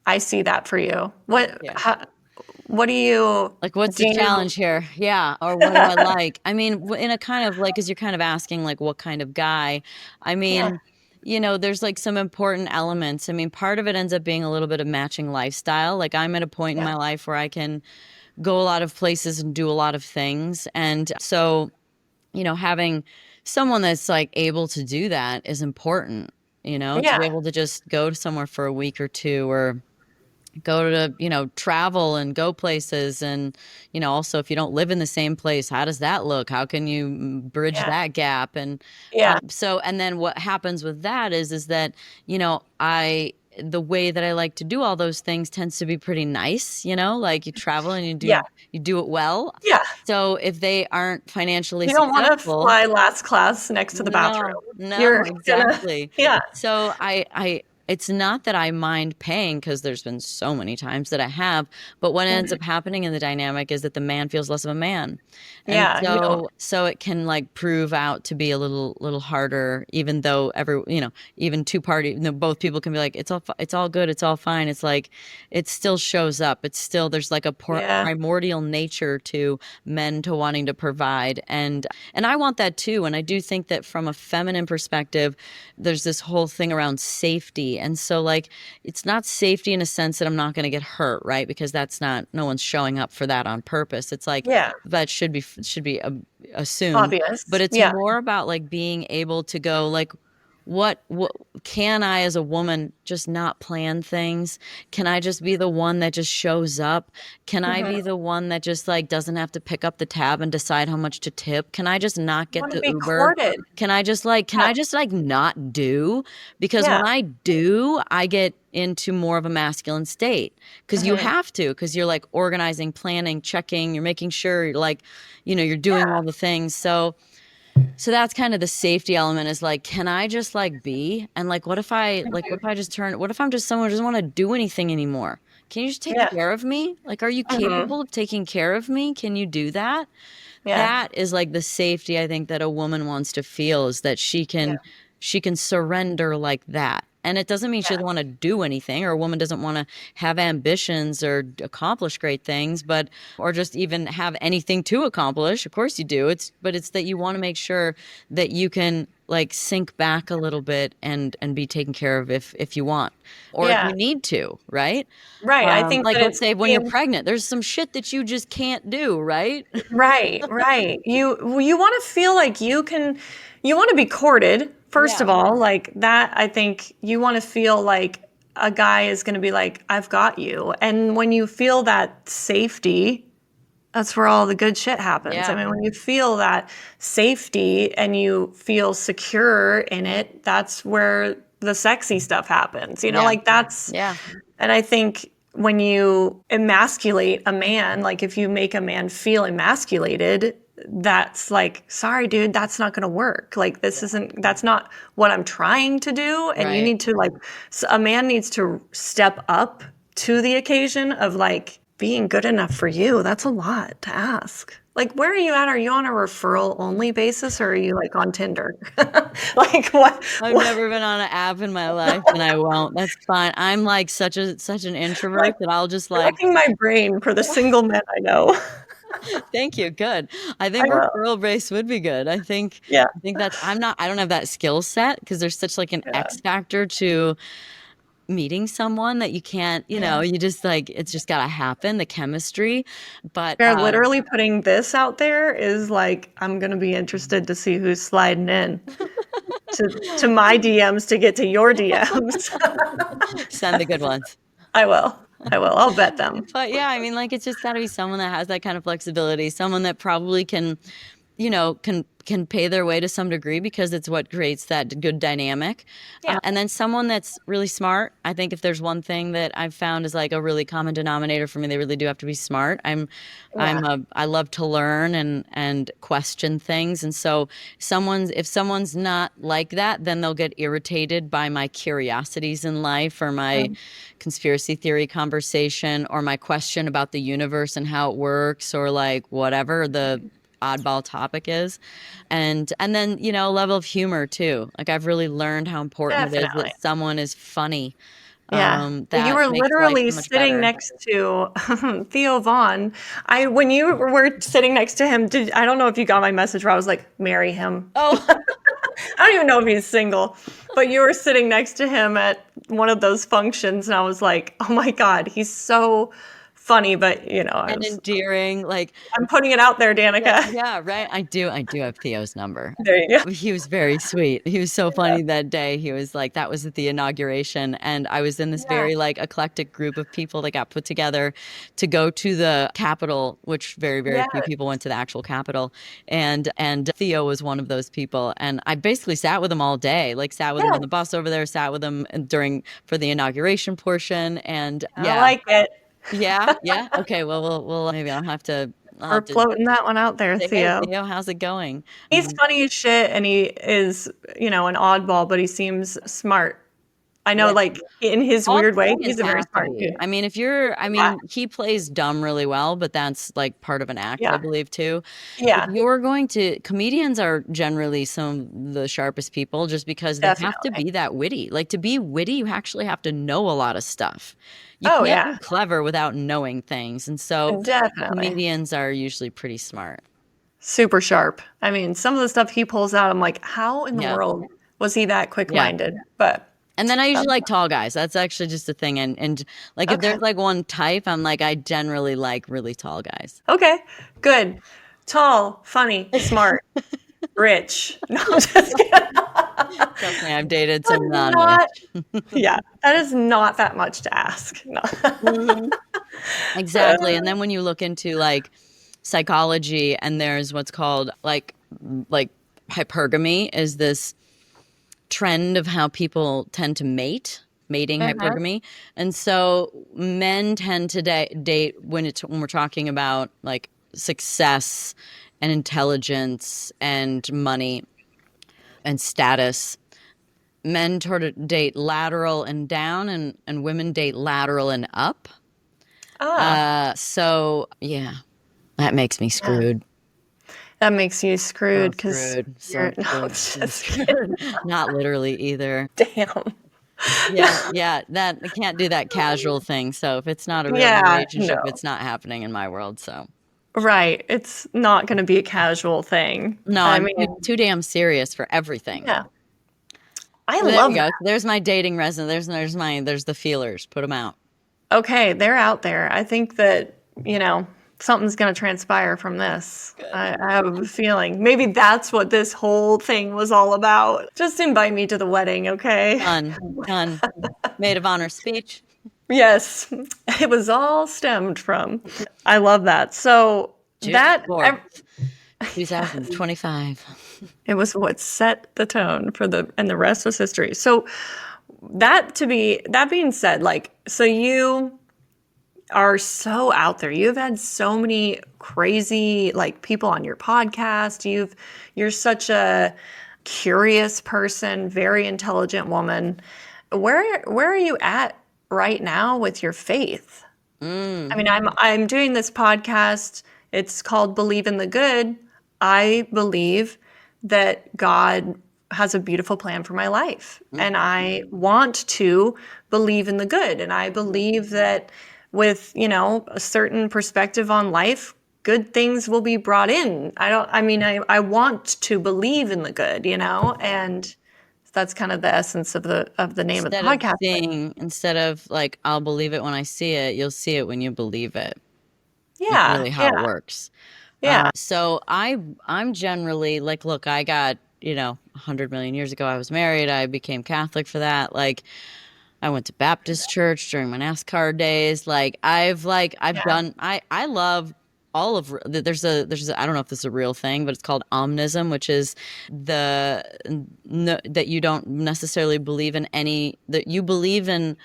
I see that for you. What do you like? What's the challenge here? Yeah. Or what do I like? I mean, in a kind of like, because you're kind of asking like what kind of guy. I mean, there's like some important elements. I mean, part of it ends up being a little bit of matching lifestyle. Like I'm at a point in my life where I can go a lot of places and do a lot of things. And so, having someone that's like able to do that is important, to be able to just go to somewhere for a week or two, or go to, travel and go places. And, also if you don't live in the same place, how does that look? How can you bridge that gap? And and then what happens with that is that, the way that I like to do all those things tends to be pretty nice, like you travel and you do it well. Yeah. So if they aren't financially you don't successful, want to fly last class next to the bathroom. No, exactly. Yeah. So it's not that I mind paying, because there's been so many times that I have, but what ends up happening in the dynamic is that the man feels less of a man. And so it can like prove out to be a little harder, even though even two party, both people can be like, it's all good. It's all fine. It's like, it still shows up. It's still, there's like a primordial nature to men to wanting to provide. And I want that too. And I do think that from a feminine perspective, there's this whole thing around safety. And so like, it's not safety in a sense that I'm not going to get hurt, right? Because no one's showing up for that on purpose. It's like, that should be assumed. Obvious. But it's more about like being able to go like, what can I as a woman just not plan things? Can I just be the one that just shows up? Can I be the one that just like doesn't have to pick up the tab and decide how much to tip? Can I just not get the Uber? Courted. Can I just not do? Because when I do, I get into more of a masculine state, because you have to, because you're like organizing, planning, checking, you're making sure you're like, you're doing all the things. So that's kind of the safety element, is like, can I just like be? And like, what if I'm just someone who doesn't want to do anything anymore? Can you just take Yeah. care of me? Like, are you capable of taking care of me? Can you do that? Yeah. That is like the safety I think that a woman wants to feel, is that Yeah. she can surrender like that. And it doesn't mean she doesn't want to do anything, or a woman doesn't want to have ambitions or accomplish great things, but or just even have anything to accomplish. Of course you do. But it's that you want to make sure that you can like sink back a little bit and be taken care of if you want, or if Yeah. you need to, right? Right. I think Like that let's it's say when you're being pregnant, there's some shit that you just can't do, right? right, right. You want to feel like you want to be courted, first Yeah. of all, like that. I think you want to feel like a guy is going to be like, I've got you. And when you feel that safety, that's where all the good shit happens. I Yeah. mean, when you feel that safety and you feel secure in it, that's where the sexy stuff happens. You know, Yeah. like that's, Yeah. and I think when you emasculate a man, like if you make a man feel emasculated, that's like, sorry, dude, that's not going to work. Like, that's not what I'm trying to do. And you Right. need to, like, a man needs to step up to the occasion of like being good enough for you. That's a lot to ask. Like, where are you at? Are you on a referral only basis, or are you like on Tinder? Like, what? I've never been on an app in my life, and I won't. That's fine. I'm like such an Like, introvert that I'll just like, racking my brain for the single men I know. thank you. Good. I I think will. referral base would be good. Yeah. I think that's I don't have that skill set, because there's such like an X factor to meeting someone that you can't, Yeah. you just like, it's just gotta happen, the chemistry. But They're literally putting this out there is like, I'm going to be interested to see who's sliding in to my DMs to get to your DMs. send the good ones. I will. I will. I'll bet them. But yeah, I mean, like, it's just got to be someone that has that kind of flexibility, someone that probably can, can pay their way to some degree, because it's what creates that good dynamic. Yeah. And then someone that's really smart. I think if there's one thing that I've found is like a really common denominator for me, they really do have to be smart. I love to learn and question things. And so if someone's not like that, then they'll get irritated by my curiosities in life, or my conspiracy theory conversation, or my question about the universe and how it works, or like whatever the oddball topic is. And then level of humor too. Like, I've really learned how important it is Definitely. that someone is funny. Yeah. Well, you That were makes life literally so much sitting better. next to Theo Vaughn. When you were sitting next to him, I don't know if you got my message where I was like, marry him. Oh. I don't even know if he's single, but you were sitting next to him at one of those functions, and I was like, oh my God, he's so funny. But And endearing, like, I'm putting it out there, Danica. yeah, right. I do have Theo's number. There you go. He was very sweet. He was so funny that day. He was like, that was at the inauguration, and I was in this very like eclectic group of people that got put together to go to the Capitol, which very, very few people went to the actual Capitol. And Theo was one of those people. And I basically sat with him all day, like sat with him on the bus over there, sat with him for the inauguration portion. And I like it. Yeah. Okay. Well, we'll maybe I'll have to. We're floating that one out there, Say, Theo. hey, Theo, how's it going? He's funny as shit, and he is, an oddball, but he seems smart. I know, like, in his weird way, he's a very smart dude. I mean, he plays dumb really well, but that's like part of an act, I believe, too. Yeah. Comedians are generally some of the sharpest people, just because they have to be that witty. Like, to be witty, you actually have to know a lot of stuff. You can't be clever without knowing things. And so comedians are usually pretty smart. Super sharp. I mean, some of the stuff he pulls out, I'm like, how in the world was he that quick-minded? And then I usually like tall guys. That's actually just a thing. And like, if there's like one type, I'm like, I generally like really tall guys. Okay, good. Tall, funny, smart, rich. No, I'm just kidding. Trust me, I've dated some non-rich. Yeah, that is not that much to ask. No. Exactly. And then when you look into like psychology, and there's what's called like hypergamy, is this trend of how people tend to mating hypergamy. And so men tend to date when we're talking about like success and intelligence and money and status. Men sort of date lateral and down, and women date lateral and up. So yeah, that makes me Yeah. screwed. That makes you screwed because So you're no, screwed. it's So just kidding. screwed. Not literally either. Damn. Yeah, that I can't do that casual thing. So if it's not a real Yeah, relationship, no. it's not happening in my world. So Right. It's not going to be a casual thing. no, I I'm mean, too damn serious for everything. yeah. I So there we love go. that. There's my dating resume. There's the feelers. Put them out. Okay, they're out there. I think that, something's going to transpire from this. I have a feeling. Maybe that's what this whole thing was all about. Just invite me to the wedding, okay? Done. Maid of honor speech. Yes, it was all stemmed from. I love that. So June that 4th, 2025. it was what set the tone for and the rest was history. So that being said, like, so you are so out there. You've had so many crazy like people on your podcast. You're such a curious person, very intelligent woman. Where are you at right now with your faith? I mean, I'm doing this podcast. It's called Believe in the Good. I believe that God has a beautiful plan for my life, and I want to believe in the good. And I believe that with, a certain perspective on life, good things will be brought in. I want to believe in the good, and that's kind of the essence of the name of the podcast. Instead of like, I'll believe it when I see it, you'll see it when you believe it. That's Yeah, really how it yeah, works. yeah, So I'm generally like, look, I got, 100 million years ago, I was married. I became Catholic for that. Like, I went to Baptist church during my NASCAR days. I've yeah. done, I love all of, I don't know if this is a real thing, but it's called omnism, which is that you don't necessarily believe in that you believe in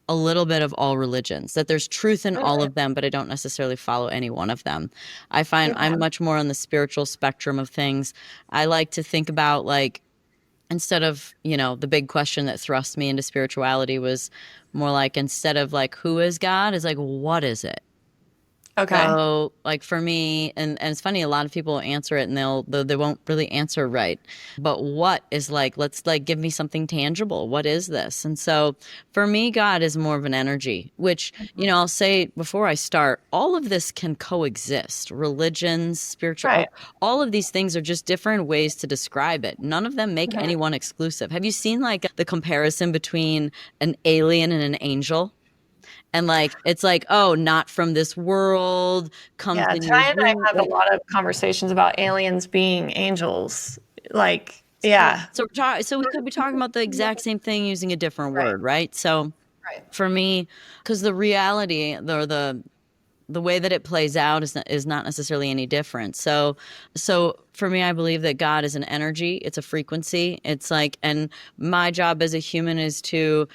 a little bit of all religions, that there's truth in all of them, but I don't necessarily follow any one of them. I find I'm much more on the spiritual spectrum of things. I like to think about like, instead of, the big question that thrust me into spirituality was more like, instead of like, who is God, is like, what is it? Okay. So, like for me, and it's funny, a lot of people answer it and they won't really answer right. But what is like, let's like give me something tangible. What is this? And so for me, God is more of an energy, which, I'll say before I start, all of this can coexist. Religions, spiritual, Right. all of these things are just different ways to describe it. None of them make anyone exclusive. Have you seen like the comparison between an alien and an angel? And like, it's like, oh, not from this world, comes Yeah, in your Ty and I room. have a lot of conversations about aliens being angels. Like, yeah. So we could be talking about the exact same thing using a different Right. word, right? So Right. for me, because the reality, the way that it plays out is not necessarily any different. So for me, I believe that God is an energy. It's a frequency. It's like, and my job as a human is to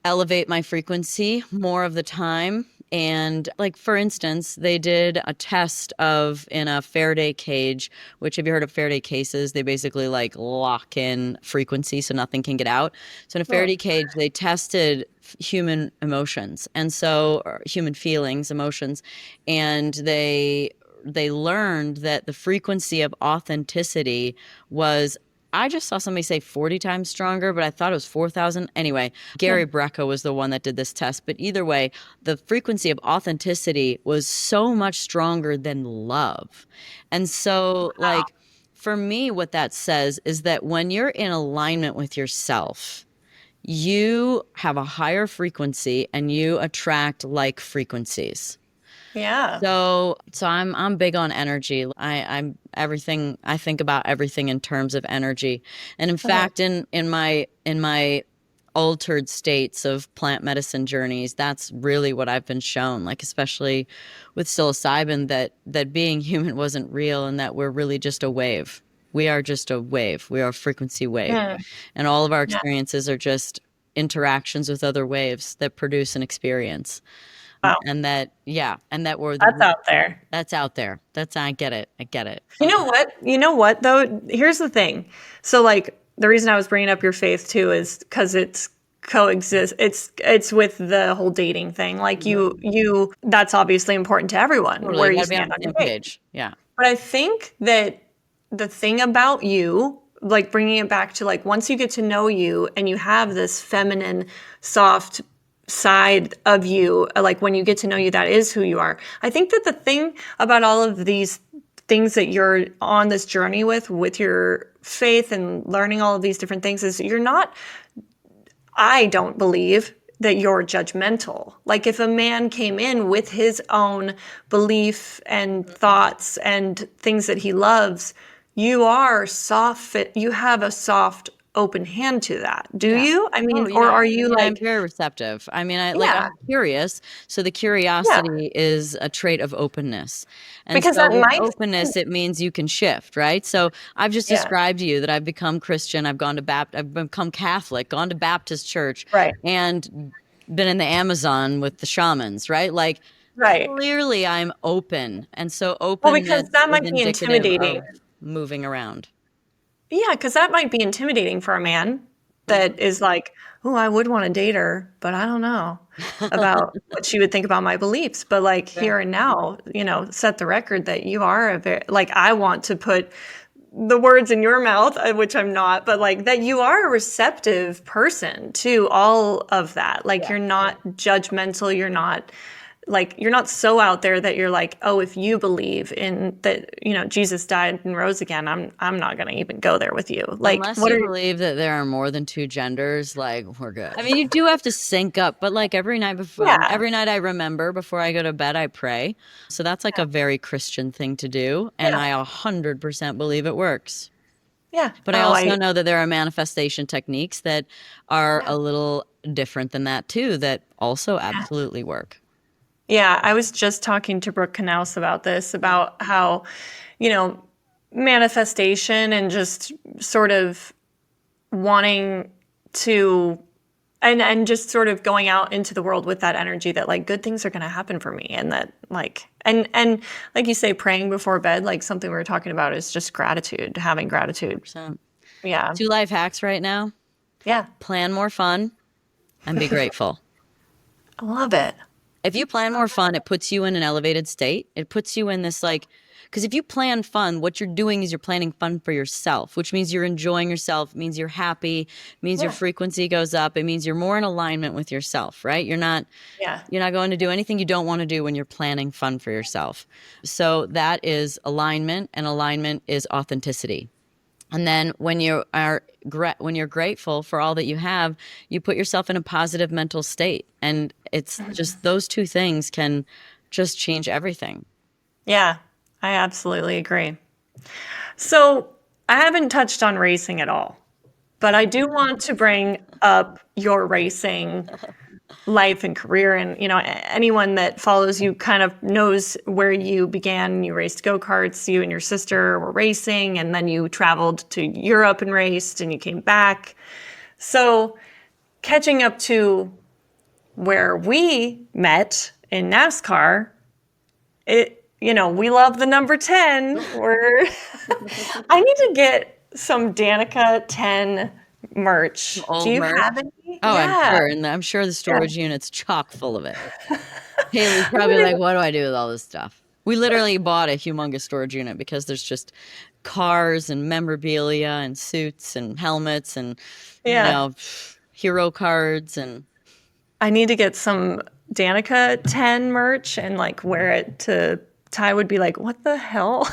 elevate my frequency more of the time. And like, for instance, they did a test in a Faraday cage, which, have you heard of Faraday cases? They basically like lock in frequency so nothing can get out. So in a Faraday cage, they tested human emotions, and so, or human feelings, emotions, and they learned that the frequency of authenticity was, I just saw somebody say 40 times stronger, but I thought it was 4,000. Anyway, Gary Brecka was the one that did this test. But either way, the frequency of authenticity was so much stronger than love. And so, like, for me, what that says is that when you're in alignment with yourself, you have a higher frequency and you attract like frequencies. Yeah. So I'm big on energy. I'm everything. I think about everything in terms of energy. And in fact, in my altered states of plant medicine journeys, that's really what I've been shown. Like, especially with psilocybin, that being human wasn't real, and that we're really just a wave. We are just a wave. We are a frequency wave, and all of our experiences are just interactions with other waves that produce an experience. Wow. And that, yeah, and that we're That's out there. That's out there. I get it. I get it. You know what? You know what, though? Here's the thing. So, like, the reason I was bringing up your faith, too, is because it's coexist. It's with the whole dating thing. Like you that's obviously important to everyone Totally. where You you gotta be on stand the on your same date. page. Yeah. But I think that the thing about you, like bringing it back to like once you get to know you and you have this feminine, soft side of you, like when you get to know you, that is who you are. I think that the thing about all of these things that you're on this journey with your faith and learning all of these different things is I don't believe that you're judgmental. Like if a man came in with his own belief and thoughts and things that he loves, you are soft. You have a soft, open hand to that. Do Yeah. you? I Oh, mean, or yeah. are you I'm like, very receptive. I mean, yeah, I'm curious. So the yeah, curiosity is a trait of openness. And because so that with might, openness, it means you can shift, right? So I've just yeah, described to you that I've become Christian. I've become Catholic, gone to Baptist church, right, and been in the Amazon with the shamans, right? Like right. clearly I'm open. And so Well, because openness that is might be indicative intimidating. of moving around. Yeah, because that might be intimidating for a man that Mhm. is like, oh, I would want to date her, but I don't know about what she would think about my beliefs. But like Yeah. here and now, set the record that you are a very, like, I want to put the words in your mouth, which I'm not, but like that you are a receptive person to all of that. Like Yeah. you're not judgmental. You're not so out there that you're like, oh, if you believe in that, Jesus died and rose again, I'm not going to even go there with you. Like, Unless what you are believe that there are more than two genders, like we're good. I mean, you do have to sync up, but like yeah, every night I remember before I go to bed, I pray. So that's like a very Christian thing to do, and yeah, I 100% believe it works. yeah. But I Oh, also know that there are manifestation techniques that are yeah, a little different than that too, that also yeah. absolutely work. Yeah, I was just talking to Brooke Canals about this, about how, you know, manifestation and just sort of wanting to and just sort of going out into the world with that energy that like good things are going to happen for me and that like and like you say praying before bed, like something we were talking about is just gratitude, having gratitude. 100%. Yeah. Two life hacks right now: Yeah. plan more fun and be grateful. I love it. If you plan more fun, it puts you in an elevated state. It puts you in this like, because if you plan fun, what you're doing is you're planning fun for yourself, which means you're enjoying yourself, means you're happy, means your Yeah. frequency goes up. It means you're more in alignment with yourself, right? Yeah. You're not going to do anything you don't want to do when you're planning fun for yourself. So that is alignment, and alignment is authenticity. And then when you're grateful for all that you have, you put yourself in a positive mental state. And it's just those two things can just change everything. Yeah. I absolutely agree. So, I haven't touched on racing at all, but I do want to bring up your racing life and career. And anyone that follows you kind of knows where you began. You raced go-karts, you and your sister were racing, and then you traveled to Europe and raced, and you came back. So catching up to where we met in NASCAR, we love the number 10. I need to get some Danica 10 merch. Do Old you merch. have any? Oh, I'm Yeah. sure. And I'm sure the Yeah. storage unit's chock full of it. Haley's I'm probably gonna- like, what do I do with all this stuff? We literally bought a humongous storage unit because there's just cars and memorabilia and suits and helmets and, yeah. hero cards and I need to get some Danica 10 merch and like wear it to Ty would be like, what the hell?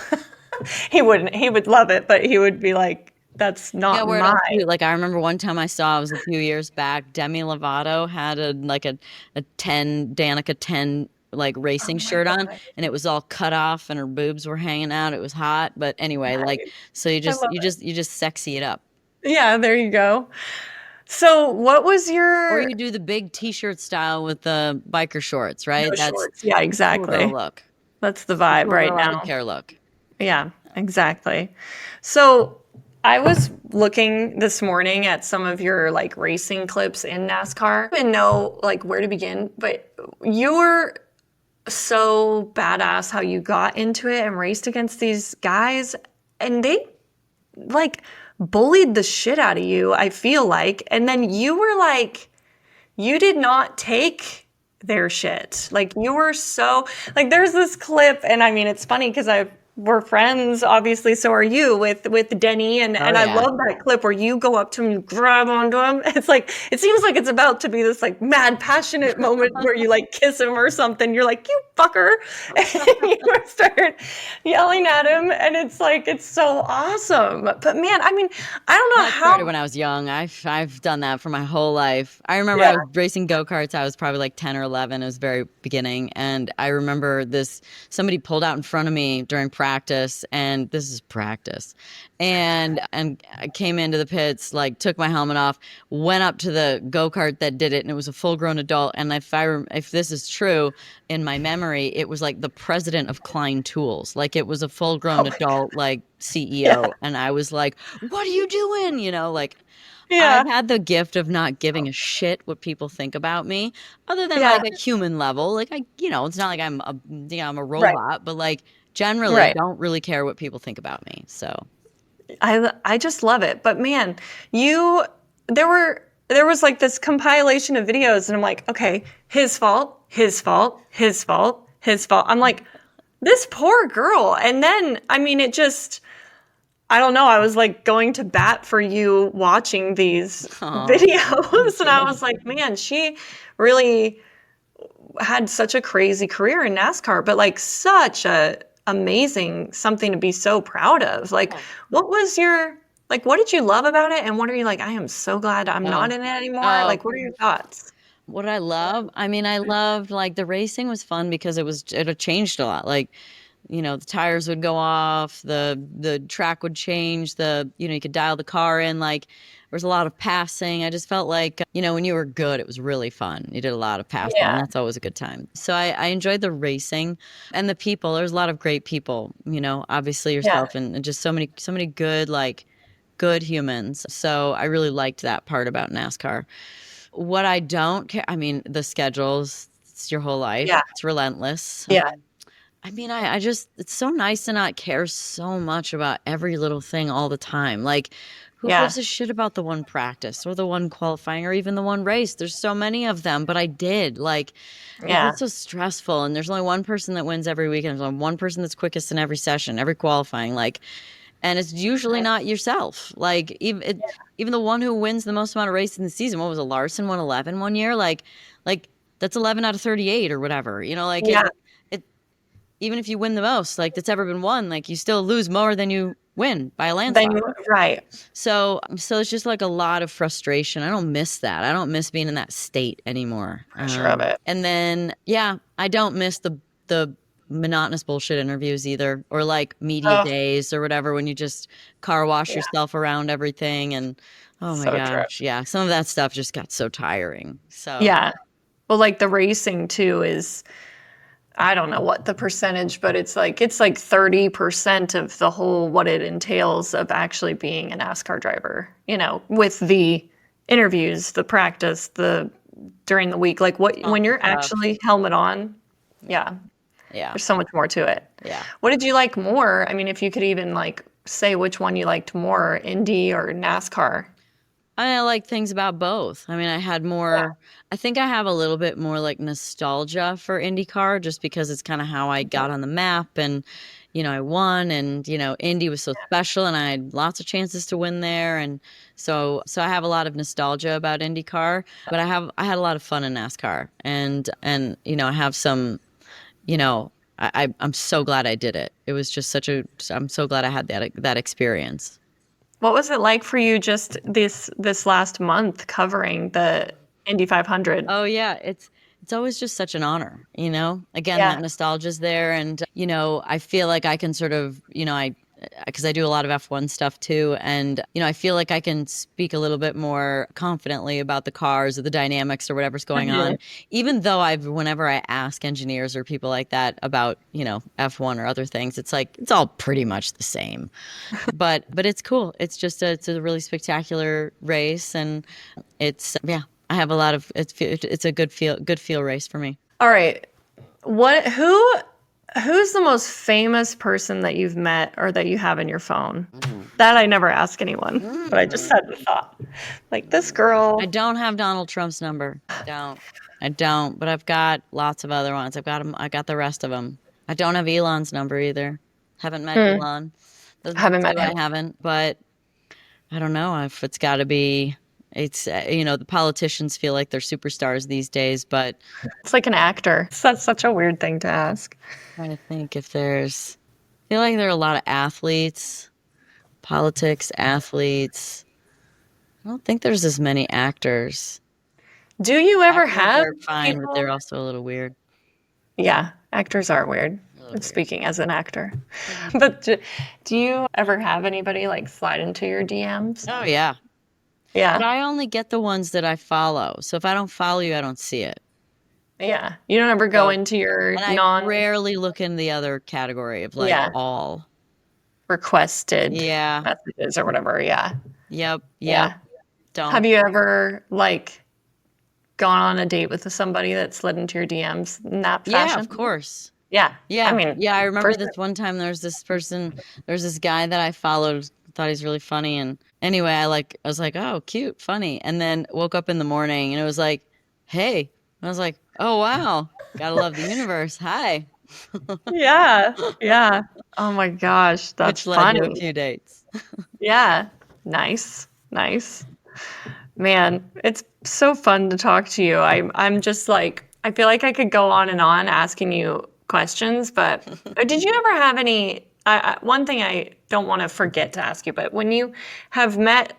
He wouldn't. He would love it, but he would be like, that's yeah, not where it all mine. cute. Like I remember one time I saw, it was a few years back, Demi Lovato had a 10 Danica 10 like racing shirt on, and it was all cut off and her boobs were hanging out. It was hot, but anyway, like so I love it. you just sexy it up. Yeah, there you go. So what was Or your you do the big t-shirt style with the biker shorts, right? no That's shorts? Yeah, cool girl exactly. look. That's the The vibe cool right girl, I don't now. care look. Yeah, exactly. So I was looking this morning at some of your like racing clips in NASCAR. I didn't know like where to begin, but you were so badass how you got into it and raced against these guys and they like bullied the shit out of you, I feel like. And then you were like you did not take their shit. Like, you were so, like, there's this clip, and I mean, it's funny because we're friends, obviously, so are you, with Denny, and I yeah. love that clip where you go up to him, you grab onto him. It's like, it seems like it's about to be this like mad, passionate moment where you like kiss him or something. You're like, you fucker, and you start yelling at him, and it's like, it's so awesome. But man, I mean, I don't know That how. started when I was young. I've done that for my whole life. I remember Yeah. I was racing go-karts. I was probably like 10 or 11. It was very beginning. And I remember somebody pulled out in front of me during practice, and this is practice. And I came into the pits, like took my helmet off, went up to the go-kart that did it, and it was a full-grown adult. And if this is true, in my memory, it was like the president of Klein Tools. Like it was a full-grown adult, like CEO. Yeah. And I was like, what are you doing? You know, like Yeah. I've had the gift of not giving a shit what people think about me, other than Yeah. like a human level. Like it's not like I'm a robot, but like generally Right. don't really care what people think about me. So I just love it. But man, there was like this compilation of videos, and I'm like, okay, his fault, his fault, his fault, his fault. I'm like, this poor girl. And then, I mean, I don't know. I was like going to bat for you watching these videos, and I was like, man, she really had such a crazy career in NASCAR, but like such a amazing something to be so proud of. Like, what did you love about it? And what are you like, I am so glad I'm not in it anymore? Like, what are your thoughts? What did I love? I mean, I loved like the racing was fun because it had changed a lot. Like, the tires would go off, the track would change, you could dial the car in. Like there was a lot of passing. I just felt like, when you were good, it was really fun. You did a lot of passing, and that's always a good time. So I enjoyed the racing and the people. There's a lot of great people, obviously yourself and just so many good, like good humans. So I really liked that part about NASCAR. What I don't care, I mean, the schedules, it's your whole life. Yeah. It's relentless. Yeah. I mean, I just, it's so nice to not care so much about every little thing all the time. Like, who gives a shit about the one practice or the one qualifying or even the one race? There's so many of them, but I did. Like, it's so stressful. And there's only one person that wins every weekend. There's only one person that's quickest in every session, every qualifying. Like, and it's usually not yourself. Like, even the one who wins the most amount of races in the season, what was it, Larson won 11 one year? Like that's 11 out of 38 or whatever. Even if you win the most, like that's ever been won, like you still lose more than you win by a landslide. Right. So it's just like a lot of frustration. I don't miss that. I don't miss being in that state anymore. Pressure of it. And then, I don't miss the monotonous bullshit interviews either, or like media days or whatever, when you just car wash yourself around everything. And oh my gosh. Yeah. Some of that stuff just got so tiring. So yeah. Well, like the racing too is, I don't know what the percentage, but it's like 30% of the whole, what it entails of actually being a NASCAR driver, with the interviews, the practice, during the week, like when you're actually helmet on. Yeah. There's so much more to it. Yeah. What did you like more? I mean, if you could even like say which one you liked more, Indy or NASCAR. I like things about both. I mean, I had more, I think I have a little bit more like nostalgia for IndyCar just because it's kind of how I got on the map, and, I won, and, Indy was so special and I had lots of chances to win there. And so I have a lot of nostalgia about IndyCar, but I had a lot of fun in NASCAR, and, I have some, I'm so glad I did it. It was just I'm so glad I had that experience. What was it like for you just this last month covering the Indy 500? Oh yeah, it's always just such an honor, Again, that nostalgia's there, and I feel like I can sort of, because I do a lot of F1 stuff too, and I feel like I can speak a little bit more confidently about the cars or the dynamics or whatever's going on, even though whenever I ask engineers or people like that about F1 or other things, it's like it's all pretty much the same, but it's cool. It's just it's a really spectacular race, and it's I have a lot of it's a good feel race for me. All right, who's the most famous person that you've met or that you have in your phone? That I never ask anyone, but I just had the thought. Like, this girl. I don't have Donald Trump's number. I don't, but I've got lots of other ones. I've got 'em, I got the rest of them. I don't have Elon's number either. Haven't met Elon. Those are Haven't the met two I him. haven't, but I don't know if it's got to be. It's the politicians feel like they're superstars these days, but It's like an actor. That's such a weird thing to ask. I'm trying to think if there's. I feel like there are a lot of athletes, politics, athletes. I don't think there's as many actors. Do you ever Actors have are fine, but people? they're also a little weird. Yeah, actors are weird. Speaking as an actor. But do you ever have anybody like slide into your DMs? Oh yeah, but Yeah. I only get the ones that I follow. So if I don't follow you, I don't see it. Yeah. You don't ever go into your And I rarely look in the other category of like Yeah. all. requested Yeah. messages or whatever. Yeah. Yep. Yeah. Don't. Have you ever like gone on a date with somebody that slid into your DMs in that Yeah, fashion? of course. Yeah. Yeah. I mean, yeah, I remember first- this one time there's this guy that I followed, thought he's really funny. And anyway, I was like, oh, cute, funny. And then woke up in the morning and it was like, hey. I was like, oh, wow. Gotta love the universe. Hi. Yeah. Yeah. Oh my gosh. That's Which led to a funny. few dates. Yeah. Nice. Nice. Man, it's so fun to talk to you. I'm just like, I feel like I could go on and on asking you questions, but did you ever have any, one thing I don't want to forget to ask you, but when you have met,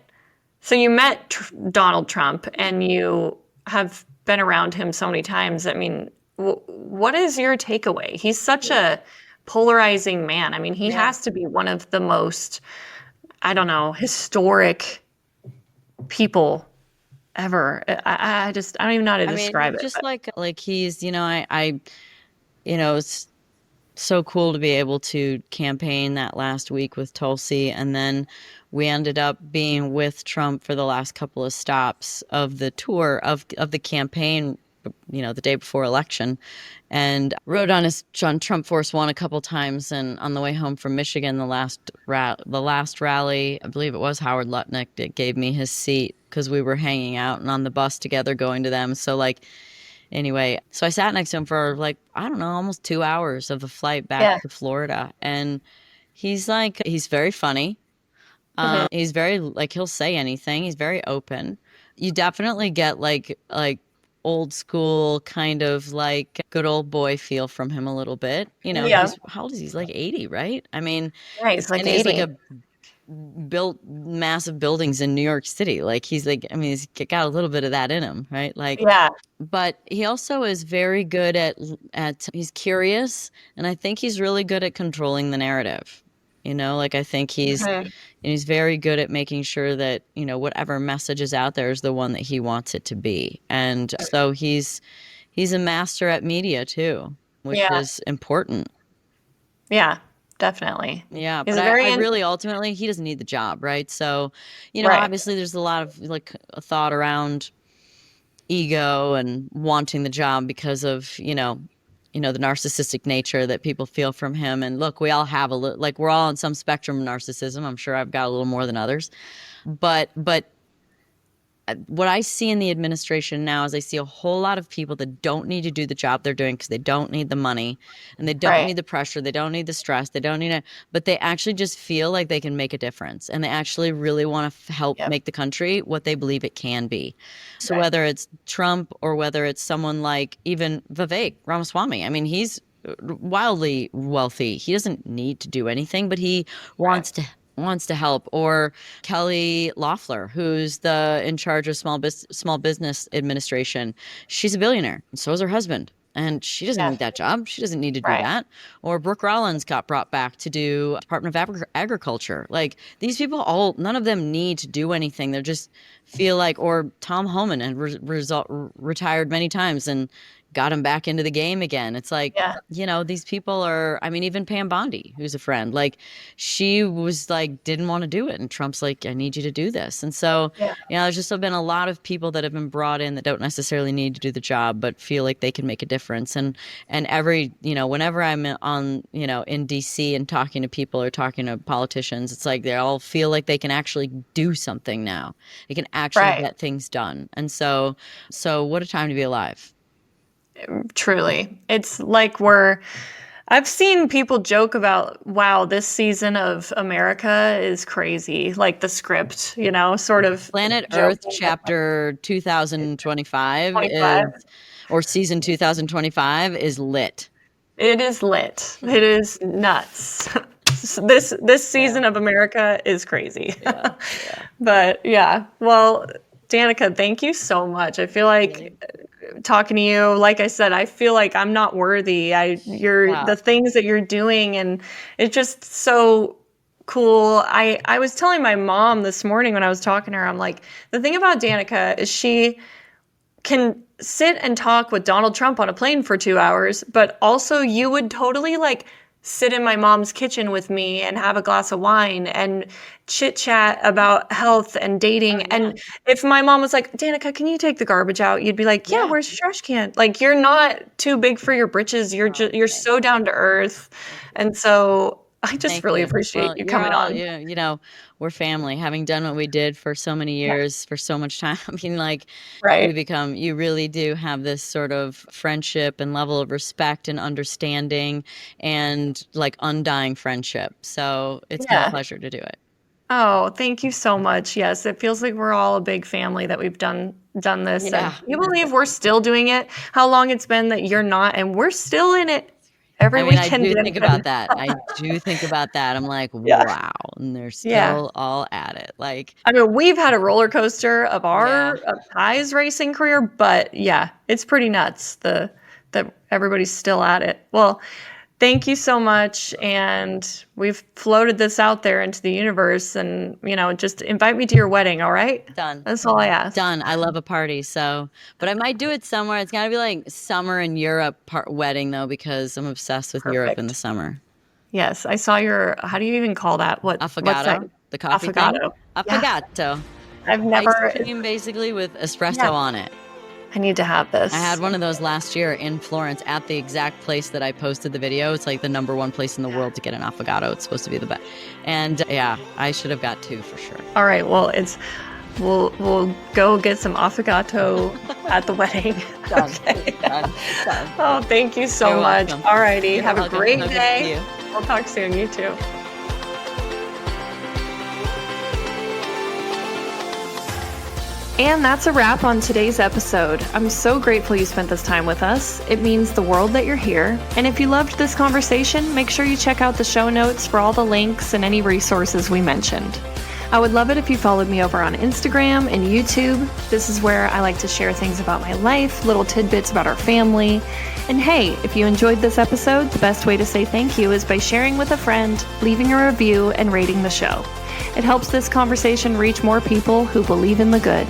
so you met Donald Trump and you have been around him so many times. I mean, what is your takeaway? He's such a polarizing man. I mean, he has to be one of the most, I don't know, historic people ever. I don't even know how to describe it. Just but- like he's, it's so cool to be able to campaign that last week with Tulsi, and then we ended up being with Trump for the last couple of stops of the tour of the campaign, the day before election, and rode on Trump Force One a couple times. And on the way home from Michigan, the last rally, I believe it was Howard Lutnick that gave me his seat because we were hanging out and on the bus together going to them. So anyway, so I sat next to him for I don't know, almost 2 hours of the flight back to Florida. And he's very funny. He's very, he'll say anything. He's very open. You definitely get like old school kind of good old boy feel from him a little bit. How old is he? He's 80, right? I mean, Yeah, he's like and 80. he's built massive buildings in New York City. He's got a little bit of that in him, right? Yeah. But he also is very good at he's curious, and I think he's really good at controlling the narrative. I think he's very good at making sure that, whatever message is out there is the one that he wants it to be. And so he's a master at media too, which is important. Yeah, definitely. Yeah, He's but very I really ultimately he doesn't need the job, right? So, Right. obviously there's a lot of a thought around ego and wanting the job because of, the narcissistic nature that people feel from him. And look, we all have we're all on some spectrum of narcissism. I'm sure I've got a little more than others, but what I see in the administration now is I see a whole lot of people that don't need to do the job they're doing because they don't need the money and they don't need the pressure. They don't need the stress. They don't need it, but they actually just feel like they can make a difference and they actually really want to help make the country what they believe it can be. So whether it's Trump or whether it's someone like even Vivek Ramaswamy, I mean, he's wildly wealthy. He doesn't need to do anything, but he wants to help. Or Kelly Loeffler, who's in charge of small business administration. She's a billionaire, and so is her husband. And she doesn't need that job. She doesn't need to do that. Or Brooke Rollins got brought back to do Department of Agriculture. These people, none of them need to do anything. They just feel or Tom Homan and retired many times and, got him back into the game again. It's like, Yeah. these people are, I mean, even Pam Bondi, who's a friend, like she was like, didn't want to do it. And Trump's like, I need you to do this. And so, Yeah. there's just been a lot of people that have been brought in that don't necessarily need to do the job, but feel like they can make a difference. And every, whenever I'm on, in DC and talking to people or talking to politicians, it's like they all feel like they can actually do something now. They can actually get things done. And so what a time to be alive. Truly. It's like I've seen people joke about, wow, this season of America is crazy. Like the script, sort of. Planet Earth chapter 2025 or season 2025 is lit. It is lit. It is nuts. This season of America is crazy. Yeah. But yeah, well, Danica, thank you so much. I feel like talking to you, like I said, I feel like I'm not worthy. The things that you're doing, and it's just so cool. I was telling my mom this morning when I was talking to her, I'm like, the thing about Danica is she can sit and talk with Donald Trump on a plane for 2 hours, but also you would totally like sit in my mom's kitchen with me and have a glass of wine and chit chat about health and dating. And if my mom was like, Danica, can you take the garbage out? You'd be like, yeah, where's your trash can? Like, you're not too big for your britches. You're so down to earth. And so I just really appreciate you coming on. We're family. Having done what we did for so many years, for so much time. I mean, like, you really do have this sort of friendship and level of respect and understanding and like undying friendship. So it's been a pleasure to do it. Oh, thank you so much. Yes, it feels like we're all a big family that we've done this. Yeah. And you believe we're still doing it? How long it's been that you're not, and we're still in it. Every weekend. I do think about that. I'm like, wow. And they're still all at it. Like, I mean, we've had a roller coaster of our Ty's racing career, but yeah, it's pretty nuts that everybody's still at it. Well, thank you so much. And we've floated this out there into the universe, and, just invite me to your wedding. All right. Done. That's all I ask. Done. I love a party. But I might do it somewhere. It's gotta be like summer in Europe wedding though, because I'm obsessed with Europe in the summer. Yes. I saw how do you even call that? Affogato? The coffee Affogato. thing? Affogato. I've never. Ice cream basically with espresso on it. I need to have this. I had one of those last year in Florence at the exact place that I posted the video. It's like the #1 place in the world to get an affogato. It's supposed to be the best. And I should have got 2 for sure. All right. Well, we'll go get some affogato at the wedding. Done. Okay. Done. Oh, thank you so You're much. welcome. All righty. You're Have welcome. a great Good to day. see you. We'll talk soon. You too. And that's a wrap on today's episode. I'm so grateful you spent this time with us. It means the world that you're here. And if you loved this conversation, make sure you check out the show notes for all the links and any resources we mentioned. I would love it if you followed me over on Instagram and YouTube. This is where I like to share things about my life, little tidbits about our family. And hey, if you enjoyed this episode, the best way to say thank you is by sharing with a friend, leaving a review, and rating the show. It helps this conversation reach more people who believe in the good.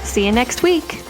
See you next week.